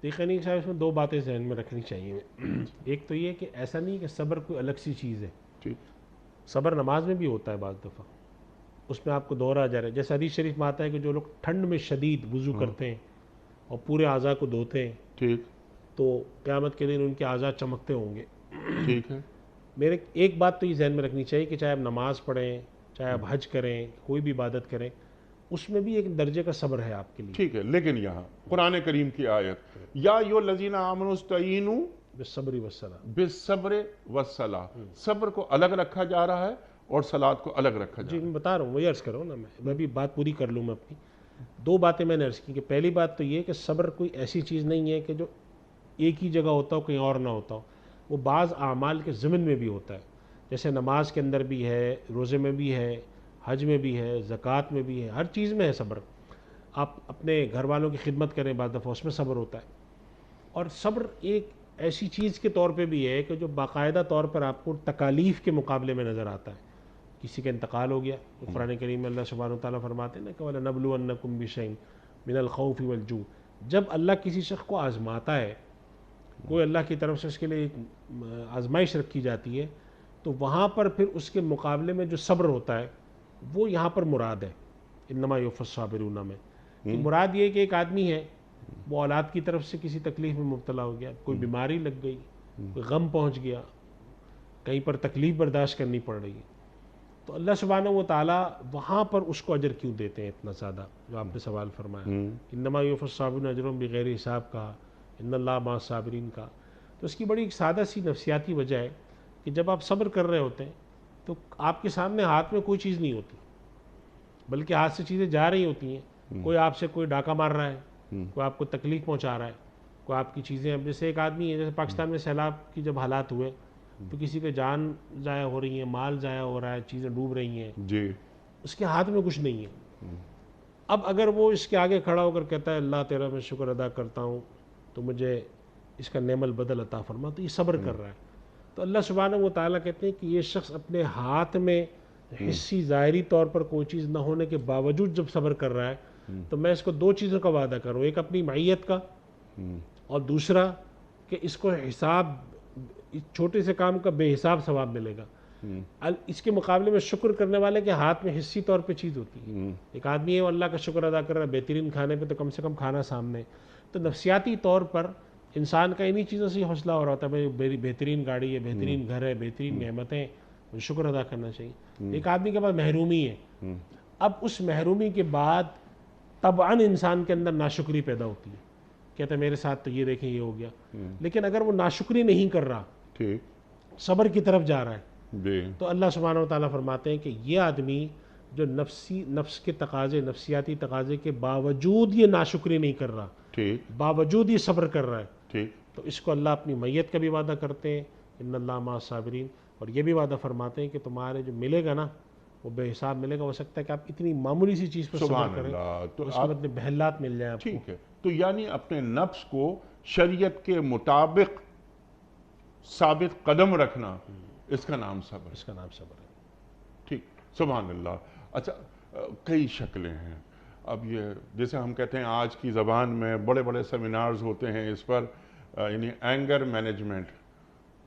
دیکھیں نہیں صاحب، اس میں دو باتیں ذہن میں رکھنی چاہیے۔ ایک تو یہ کہ ایسا نہیں کہ صبر کوئی الگ سی چیز ہے، صبر نماز میں بھی ہوتا ہے بعض دفعہ، اس میں آپ کو دورہ جا رہا ہے، جیسے حدیث شریف میں آتا ہے کہ جو لوگ ٹھنڈ میں شدید وضو کرتے ہیں اور پورے اعضاء کو دھوتے ہیں تو قیامت کے دن ان کے اعضاء چمکتے ہوں گے۔ ٹھیک ہے، میرے ایک بات تو یہ ذہن میں رکھنی چاہیے کہ چاہے آپ نماز پڑھیں، چاہے آپ حج کریں، کوئی بھی عبادت کریں، اس میں بھی ایک درجے کا صبر ہے آپ کے لیے۔ ٹھیک ہے، لیکن یہاں قرآن کریم کی آیت یا ایھا الذین آمنوا استعینوا بالصبر والصلاۃ، بالصبر والصلاۃ، صبر کو الگ رکھا جا رہا ہے اور صلاۃ کو الگ رکھا جا جی رہا ہے۔ میں بتا رہا ہوں، وہی عرض کر رہا ہوں نا، میں بھی بات پوری کر لوں میں اپنی۔ دو باتیں میں نے عرض کی کہ پہلی بات تو یہ کہ صبر کوئی ایسی چیز نہیں ہے کہ جو ایک ہی جگہ ہوتا ہو کہیں اور نہ ہوتا ہو، وہ بعض اعمال کے ضمن میں بھی ہوتا ہے، جیسے نماز کے اندر بھی ہے، روزے میں بھی ہے، حج میں بھی ہے، زکوٰۃ میں بھی ہے، ہر چیز میں ہے صبر۔ آپ اپنے گھر والوں کی خدمت کریں بعض دفعہ اس میں صبر ہوتا ہے، اور صبر ایک ایسی چیز کے طور پہ بھی ہے کہ جو باقاعدہ طور پر آپ کو تکالیف کے مقابلے میں نظر آتا ہے۔ کسی کا انتقال ہو گیا تو قرآن کریم میں اللہ سبحانہ وتعالیٰ فرماتے ہیں نا کہ وَلَنَبْلُوَنَّكُمْ بِشَيْءٍ مِنَ الْخَوْفِ وَالْجُوعِ، جب اللہ کسی شخص کو آزماتا ہے، کوئی اللہ کی طرف سے اس کے لیے ایک آزمائش رکھی جاتی ہے، تو وہاں پر پھر اس کے مقابلے میں جو صبر ہوتا ہے وہ یہاں پر مراد ہے انما یوفی الصابرون میں، کہ مراد یہ کہ ایک آدمی ہے، وہ اولاد کی طرف سے کسی تکلیف میں مبتلا ہو گیا، کوئی بیماری لگ گئی، کوئی غم پہنچ گیا، کہیں پر تکلیف برداشت کرنی پڑ رہی ہے، تو اللہ سبحانہ و تعالیٰ وہاں پر اس کو اجر کیوں دیتے ہیں اتنا زیادہ، جو آپ نے سوال فرمایا انما یوفی الصابرون اجرهم بغیر حساب کا، ان اللہ مع الصابرین کا، تو اس کی بڑی ایک سادہ سی نفسیاتی وجہ ہے کہ جب آپ صبر کر رہے ہوتے ہیں تو آپ کے سامنے ہاتھ میں کوئی چیز نہیں ہوتی، بلکہ ہاتھ سے چیزیں جا رہی ہوتی ہیں، کوئی آپ سے کوئی ڈاکہ مار رہا ہے، کوئی آپ کو تکلیف پہنچا رہا ہے، کوئی آپ کی چیزیں، اب جیسے ایک آدمی ہے، جیسے پاکستان میں سیلاب کی جب حالات ہوئے تو کسی کے جان ضائع ہو رہی ہیں، مال ضائع ہو رہا ہے، چیزیں ڈوب رہی ہیں، جی اس کے ہاتھ میں کچھ نہیں ہے۔ اب اگر وہ اس کے آگے کھڑا ہو کر کہتا ہے اللہ تیرا میں شکر ادا کرتا ہوں تو مجھے اس کا نعم البدل عطا فرما، تو یہ صبر کر رہا ہے۔ تو اللہ سبحانہ و تعالیٰ کہتے ہیں کہ یہ شخص اپنے ہاتھ میں حصی ظاہری طور پر کوئی چیز نہ ہونے کے باوجود جب صبر کر رہا ہے تو میں اس کو دو چیزوں کا وعدہ کروں، ایک اپنی معیت کا، اور دوسرا کہ اس کو حساب، اس چھوٹے سے کام کا بے حساب ثواب ملے گا۔ اس کے مقابلے میں شکر کرنے والے کے ہاتھ میں حصی طور پہ چیز ہوتی ہے، ایک آدمی ہے وہ اللہ کا شکر ادا کر رہا ہے بہترین کھانے پہ، تو کم سے کم کھانا سامنے، تو نفسیاتی طور پر انسان کا انہی چیزوں سے ہی حوصلہ ہو رہا ہوتا ہے، میری بہترین گاڑی ہے، بہترین گھر ہے، بہترین نعمتیں، مجھے شکر ادا کرنا چاہیے۔ ایک آدمی کے پاس محرومی ہے، اب اس محرومی کے بعد طبعاً انسان کے اندر ناشکری پیدا ہوتی ہے، کہتا ہے میرے ساتھ تو یہ دیکھیں یہ ہو گیا، لیکن اگر وہ ناشکری نہیں کر رہا، ٹھیک صبر کی طرف جا رہا ہے، جی تو اللہ سبحانہ و تعالیٰ فرماتے ہیں کہ یہ آدمی جو نفس کے تقاضے، نفسیاتی تقاضے کے باوجود یہ ناشکری نہیں کر رہا، ٹھیک باوجود یہ صبر کر رہا ہے، ٹھیک تو اس کو اللہ اپنی میت کا بھی وعدہ کرتے ہیں ان اللہ مع الصابرین، اور یہ بھی وعدہ فرماتے ہیں کہ تمہارے جو ملے گا نا وہ بے حساب ملے گا۔ ہو سکتا ہے کہ آپ اتنی معمولی سی چیز پر صبر سبحان کریں اللہ، تو اس کے بدلے بہلات مل جائیں آپ کو۔ ٹھیک ہے، تو یعنی اپنے نفس کو شریعت کے مطابق ثابت قدم رکھنا، اس کا نام صبر ہے۔ اس کا نام صبر ہے۔ ٹھیک، سبحان اللہ۔ اچھا، کئی شکلیں ہیں، اب یہ جیسے ہم کہتے ہیں آج کی زبان میں بڑے بڑے سیمینارز ہوتے ہیں اس پر، یعنی اینگر مینجمنٹ،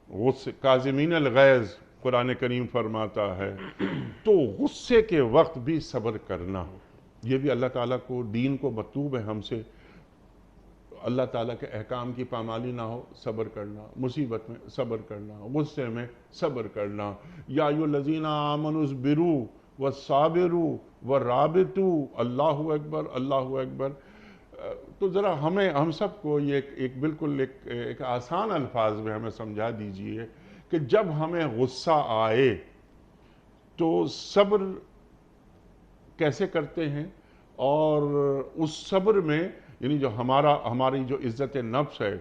غصے، کاظمین الغیظ قرآن کریم فرماتا ہے، تو غصے کے وقت بھی صبر کرنا، یہ بھی اللہ تعالیٰ کو، دین کو مطلوب ہے ہم سے، اللہ تعالیٰ کے احکام کی پامالی نہ ہو، صبر کرنا، مصیبت میں صبر کرنا، غصے میں صبر کرنا، یا ایھا الذین آمنوا اصبروا والصابروا والرابطوا، اللہ اکبر اللہ اکبر۔ تو ذرا ہم سب کو یہ ایک بالکل ایک آسان الفاظ میں ہمیں سمجھا دیجئے کہ جب ہمیں غصہ آئے تو صبر کیسے کرتے ہیں، اور اس صبر میں یعنی جو ہماری جو عزت نفس ہے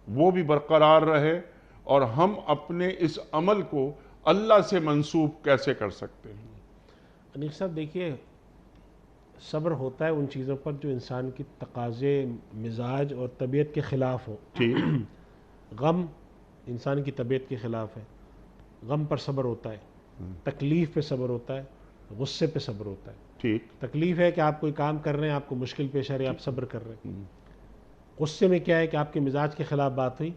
وہ بھی برقرار رہے، اور ہم اپنے اس عمل کو اللہ سے منسوب کیسے کر سکتے ہیں؟ انیق صاحب دیکھیے، صبر ہوتا ہے ان چیزوں پر جو انسان کی تقاضے، مزاج اور طبیعت کے خلاف ہو۔ ٹھیک غم انسان کی طبیعت کے خلاف ہے، غم پر صبر ہوتا ہے، تکلیف پہ صبر ہوتا ہے، غصے پہ صبر ہوتا ہے۔ ٹھیک تکلیف ہے کہ آپ کوئی کام کر رہے ہیں، آپ کو مشکل پیش آ رہی ہے، آپ صبر کر رہے ہیں۔ غصے میں کیا ہے کہ آپ کے مزاج کے خلاف بات ہوئی،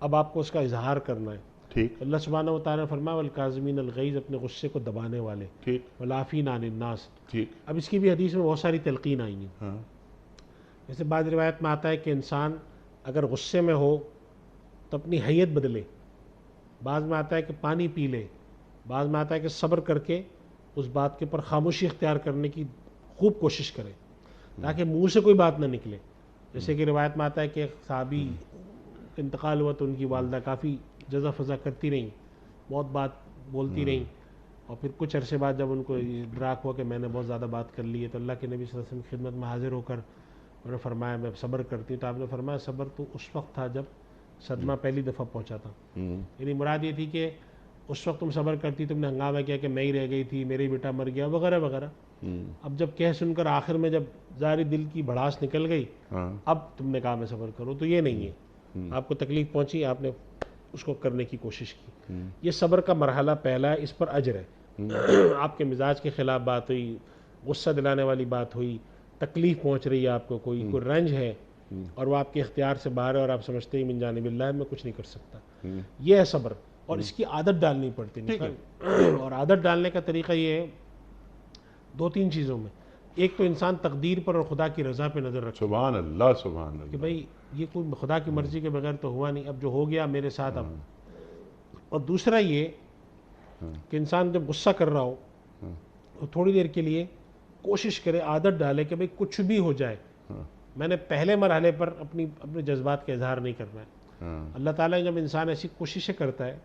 اب آپ کو اس کا اظہار کرنا ہے۔ ٹھیک اللہ سبحانہ و تعالیٰ نے فرمایا والکاظمین الغیظ، اپنے غصے کو دبانے والے، ٹھیک والعافین عن الناس۔ ٹھیک اب اس کی بھی حدیث میں بہت ساری تلقین آئی ہیں، ہاں جیسے بعض روایت میں آتا ہے کہ انسان اگر غصے میں ہو تو اپنی حیت بدلے، بعض میں آتا ہے کہ پانی پی لے، بعض میں آتا ہے کہ صبر کر کے اس بات کے پر خاموشی اختیار کرنے کی خوب کوشش کرے تاکہ منہ سے کوئی بات نہ نکلے۔ جیسے کہ روایت میں آتا ہے کہ ایک صحابی انتقال ہوا تو ان کی والدہ کافی جزا فضا کرتی رہیں، بہت بات بولتی رہیں، اور پھر کچھ عرصے بعد جب ان کو ادراک ہوا کہ میں نے بہت زیادہ بات کر لی ہے، تو اللہ کے نبی صلی اللہ علیہ وسلم کی خدمت میں حاضر ہو کر انہوں نے فرمایا میں صبر کرتی ہوں، تو آپ نے فرمایا صبر تو اس وقت تھا جب صدمہ پہلی دفعہ پہنچا تھا. یعنی مراد یہ تھی کہ اس وقت تم صبر کرتی، تم نے ہنگامہ کیا کہ میں ہی رہ گئی تھی، میرے بیٹا مر گیا وغیرہ وغیرہ. اب جب کہہ سن کر آخر میں جب ظاہری دل کی بھڑاس نکل گئی، اب تم نے کہا میں صبر کروں. تو یہ نہیں ہے، آپ کو تکلیف پہنچی، آپ نے اس کو کرنے کی کوشش کی. یہ صبر کا مرحلہ پہلا ہے، اس پر اجر ہے. آپ کے مزاج کے خلاف بات ہوئی، غصہ دلانے والی بات ہوئی، تکلیف پہنچ رہی ہے آپ کو، کوئی رنج ہے اور وہ آپ کے اختیار سے باہر ہے اور آپ سمجھتے ہیں من جانب اللہ میں کچھ نہیں کر سکتا، یہ ہے صبر. اور اس کی عادت ڈالنی پڑتی ہے. اور عادت ڈالنے کا طریقہ یہ ہے 2-3 چیزوں میں. ایک تو انسان تقدیر پر اور خدا کی رضا پہ نظر رکھے سبحان اللہ سبحان کہ اللہ. بھائی یہ کوئی خدا کی مرضی کے بغیر تو ہوا نہیں، اب جو ہو گیا میرے ساتھ اب. اور دوسرا یہ کہ انسان جب غصہ کر رہا ہو تو تھوڑی دیر کے لیے کوشش کرے، عادت ڈالے کہ بھئی کچھ بھی ہو جائے میں نے پہلے مرحلے پر اپنے جذبات کا اظہار نہیں کرنا ہے. اللہ تعالیٰ جب انسان ایسی کوششیں کرتا ہے،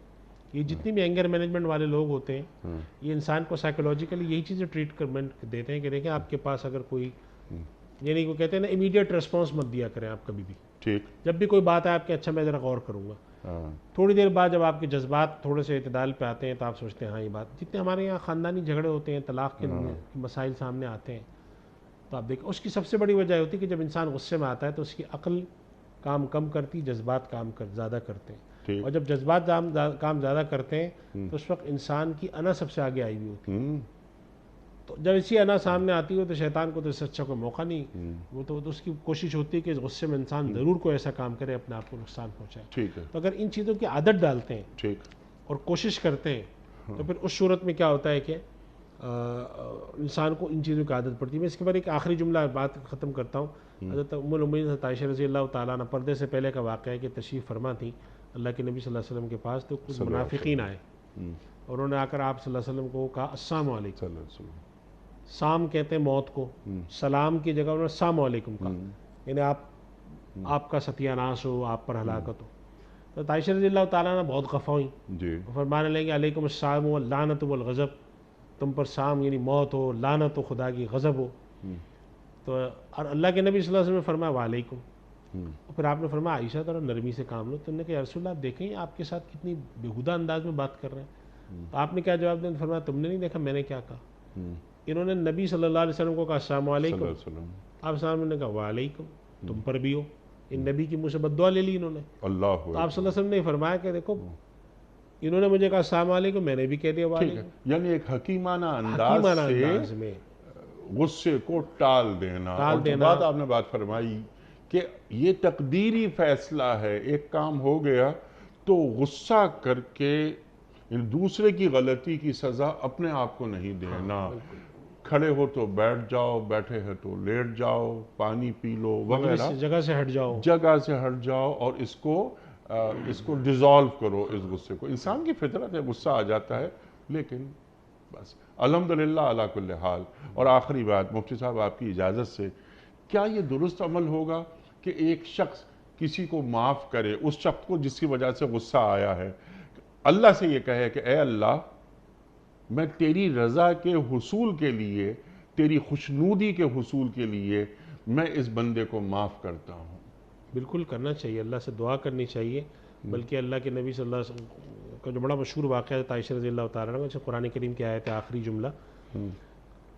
یہ جتنی بھی اینگر مینجمنٹ والے لوگ ہوتے ہیں یہ انسان کو سائیکولوجیکلی یہی چیزیں ٹریٹمنٹ دیتے ہیں کہ دیکھیں آپ کے پاس اگر کوئی، یعنی وہ کہتے ہیں نا امیڈیٹ ریسپانس مت دیا کریں آپ کبھی بھی. ٹھیک. جب بھی کوئی بات ہے آپ کے اچھا میں ذرا غور کروں گا. تھوڑی دیر بعد جب آپ کے جذبات تھوڑے سے اعتدال پہ آتے ہیں تو آپ سوچتے ہیں ہاں یہ بات. جتنے ہمارے یہاں خاندانی جھگڑے ہوتے ہیں، طلاق کے مسائل سامنے آتے ہیں، تو آپ دیکھیں اس کی سب سے بڑی وجہ ہوتی ہے کہ جب انسان غصے میں آتا ہے تو اس کی عقل کام کم کرتی، جذبات کام زیادہ کرتے ہیں. اور جب جذبات کام زیادہ کرتے ہیں تو اس وقت انسان کی انا سب سے آگے آئی ہوئی ہوتی ہے. تو جب اسی انا سامنے آتی ہو تو شیطان کو تو اس سے اچھا کوئی موقع نہیں. وہ تو اس کی کوشش ہوتی ہے کہ اس غصے میں انسان ضرور کوئی ایسا کام کرے اپنے آپ کو نقصان پہنچائے. ٹھیک ہے. تو اگر ان چیزوں کی عادت ڈالتے ہیں ٹھیک اور کوشش کرتے ہیں تو پھر اس صورت میں کیا ہوتا ہے کہ انسان کو ان چیزوں کی عادت پڑتی ہے. میں اس کے بعد ایک آخری جملہ بات ختم کرتا ہوں. حضرت ام المؤمنین حضرت عائشہ رضی اللہ تعالیٰ عنہ پردے سے پہلے کا واقعہ ہے کہ تشریف فرما تھی اللہ کے نبی صلی اللہ علیہ وسلم کے پاس. تو کچھ منافقین آئے اور انہوں نے آ کر آپ صلی اللہ علیہ وسلم کو کہا السلام علیکم. سام کہتے ہیں موت کو، سلام کی جگہ انہوں نے السلام علیکم کہا، یعنی آپ کا ستیہ ناس ہو، آپ پر ہلاکت ہو. تو عائشہ رضی اللہ تعالیٰ عنہ بہت خفا ہوئیں. جی. فرمانے لگے علیکم السلام واللعنت والغضب، تم پر سام یعنی موت ہو، لعنت ہو، خدا کی غضب ہو. تو اور اللہ کے نبی صلی اللہ علیہ وسلم نے فرمایا وعلیکم. اور پھر آپ نے فرمایا عائشہ ذرا نرمی سے کام لو. تو انہوں نے کہا یا رسول اللہ آپ دیکھیں آپ کے ساتھ کتنی بےہودہ انداز میں بات کر رہے ہیں. تو آپ نے کیا جواب دیا؟ فرمایا تم نے نہیں دیکھا میں نے کیا کہا. انہوں نے نبی صلی اللہ علیہ وسلم کو کہا السلام علیکم، آپ صلی اللہ علیہ وسلم نے کہا وعلیکم، تم پر بھی ہو. ان نبی کی منہ سے بد دعا لے لی انہوں نے. اللہ. تو آپ صلی اللہ علیہ وسلم نے فرمایا کہ دیکھو انہوں نے مجھے کہا السلام علیکم، میں نے بھی کہہ دیا وعلیکم. یعنی ایک حکیمانہ انداز میں غصے کو ٹال دینا. اور جو بات آپ نے بات فرمائی کہ یہ تقدیری فیصلہ ہے، ایک کام ہو گیا تو غصہ کر کے دوسرے کی غلطی کی سزا اپنے آپ کو نہیں دینا. کھڑے ہو تو بیٹھ جاؤ، بیٹھے ہیں تو لیٹ جاؤ، پانی پی لو وغیرہ، جگہ سے ہٹ جاؤ، جگہ سے ہٹ جاؤ اور اس کو ڈیزالو کرو. اس غصے کو، انسان کی فطرت ہے غصہ آ جاتا ہے، لیکن بس الحمدللہ علی کل حال. اور آخری بات مفتی صاحب آپ کی اجازت سے، کیا یہ درست عمل ہوگا کہ ایک شخص کسی کو معاف کرے، اس شخص کو جس کی وجہ سے غصہ آیا ہے، اللہ سے یہ کہے کہ اے اللہ میں تیری رضا کے حصول کے لیے، تیری خوشنودی کے حصول کے لیے میں اس بندے کو معاف کرتا ہوں. بالکل کرنا چاہیے، اللہ سے دعا کرنی چاہیے. بلکہ اللہ کے نبی صلی اللہ علیہ وسلم کا جو بڑا مشہور واقعہ ہے عائشہ رضی اللہ تعالیٰ عنہ، جیسے قرآن کریم کی آیت ہے آخری جملہ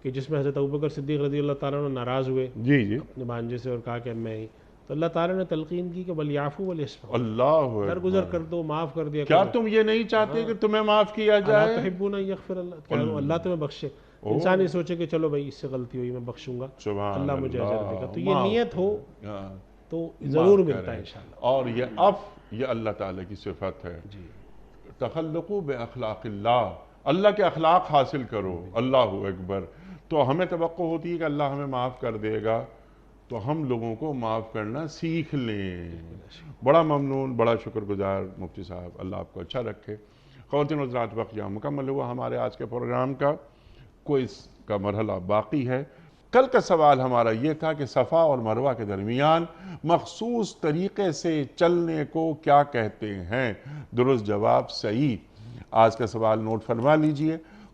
کہ جس میں حضرت ابوبکر صدیق رضی اللہ تعالیٰ عنہ ناراض ہوئے اپنے بھانجے سے اور کہا کہ میں ہی، تو اللہ تعالیٰ نے تلقین کی کہ وَلْيَعْفُوا وَلْيَصْفَحُوا، اللہ درگزر کر دو، معاف کر دیا. کیا تم یہ نہیں چاہتے کہ تمہیں معاف کیا اللہ جائے؟ تحبون ان یغفر اللہ، اللہ تمہیں بخشے. انسان یہ سوچے کہ چلو بھائی اس سے غلطی ہوئی میں بخشوں گا، اللہ مجھے اجر دے گا. تو یہ نیت ہو تو ضرور ملتا ہے انشاءاللہ. اور یہ اللہ تعالیٰ کی صفت ہے. تخلقوا باخلاق اللہ، اللہ کے اخلاق حاصل کرو. اللہ اکبر. تو ہمیں توقع ہوتی ہے کہ اللہ ہمیں معاف کر دے گا، تو ہم لوگوں کو معاف کرنا سیکھ لیں. بڑا ممنون، بڑا شکر گزار مفتی صاحب، اللہ آپ کو اچھا رکھے. خواتین و حضرات وقت یہاں مکمل ہوا ہمارے آج کے پروگرام کا. کوئز کا مرحلہ باقی ہے. کل کا سوال ہمارا یہ تھا کہ صفا اور مروہ کے درمیان مخصوص طریقے سے چلنے کو کیا کہتے ہیں؟ درست جواب صحیح. آج کا سوال نوٹ فرما لیجئے.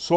100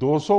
200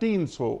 300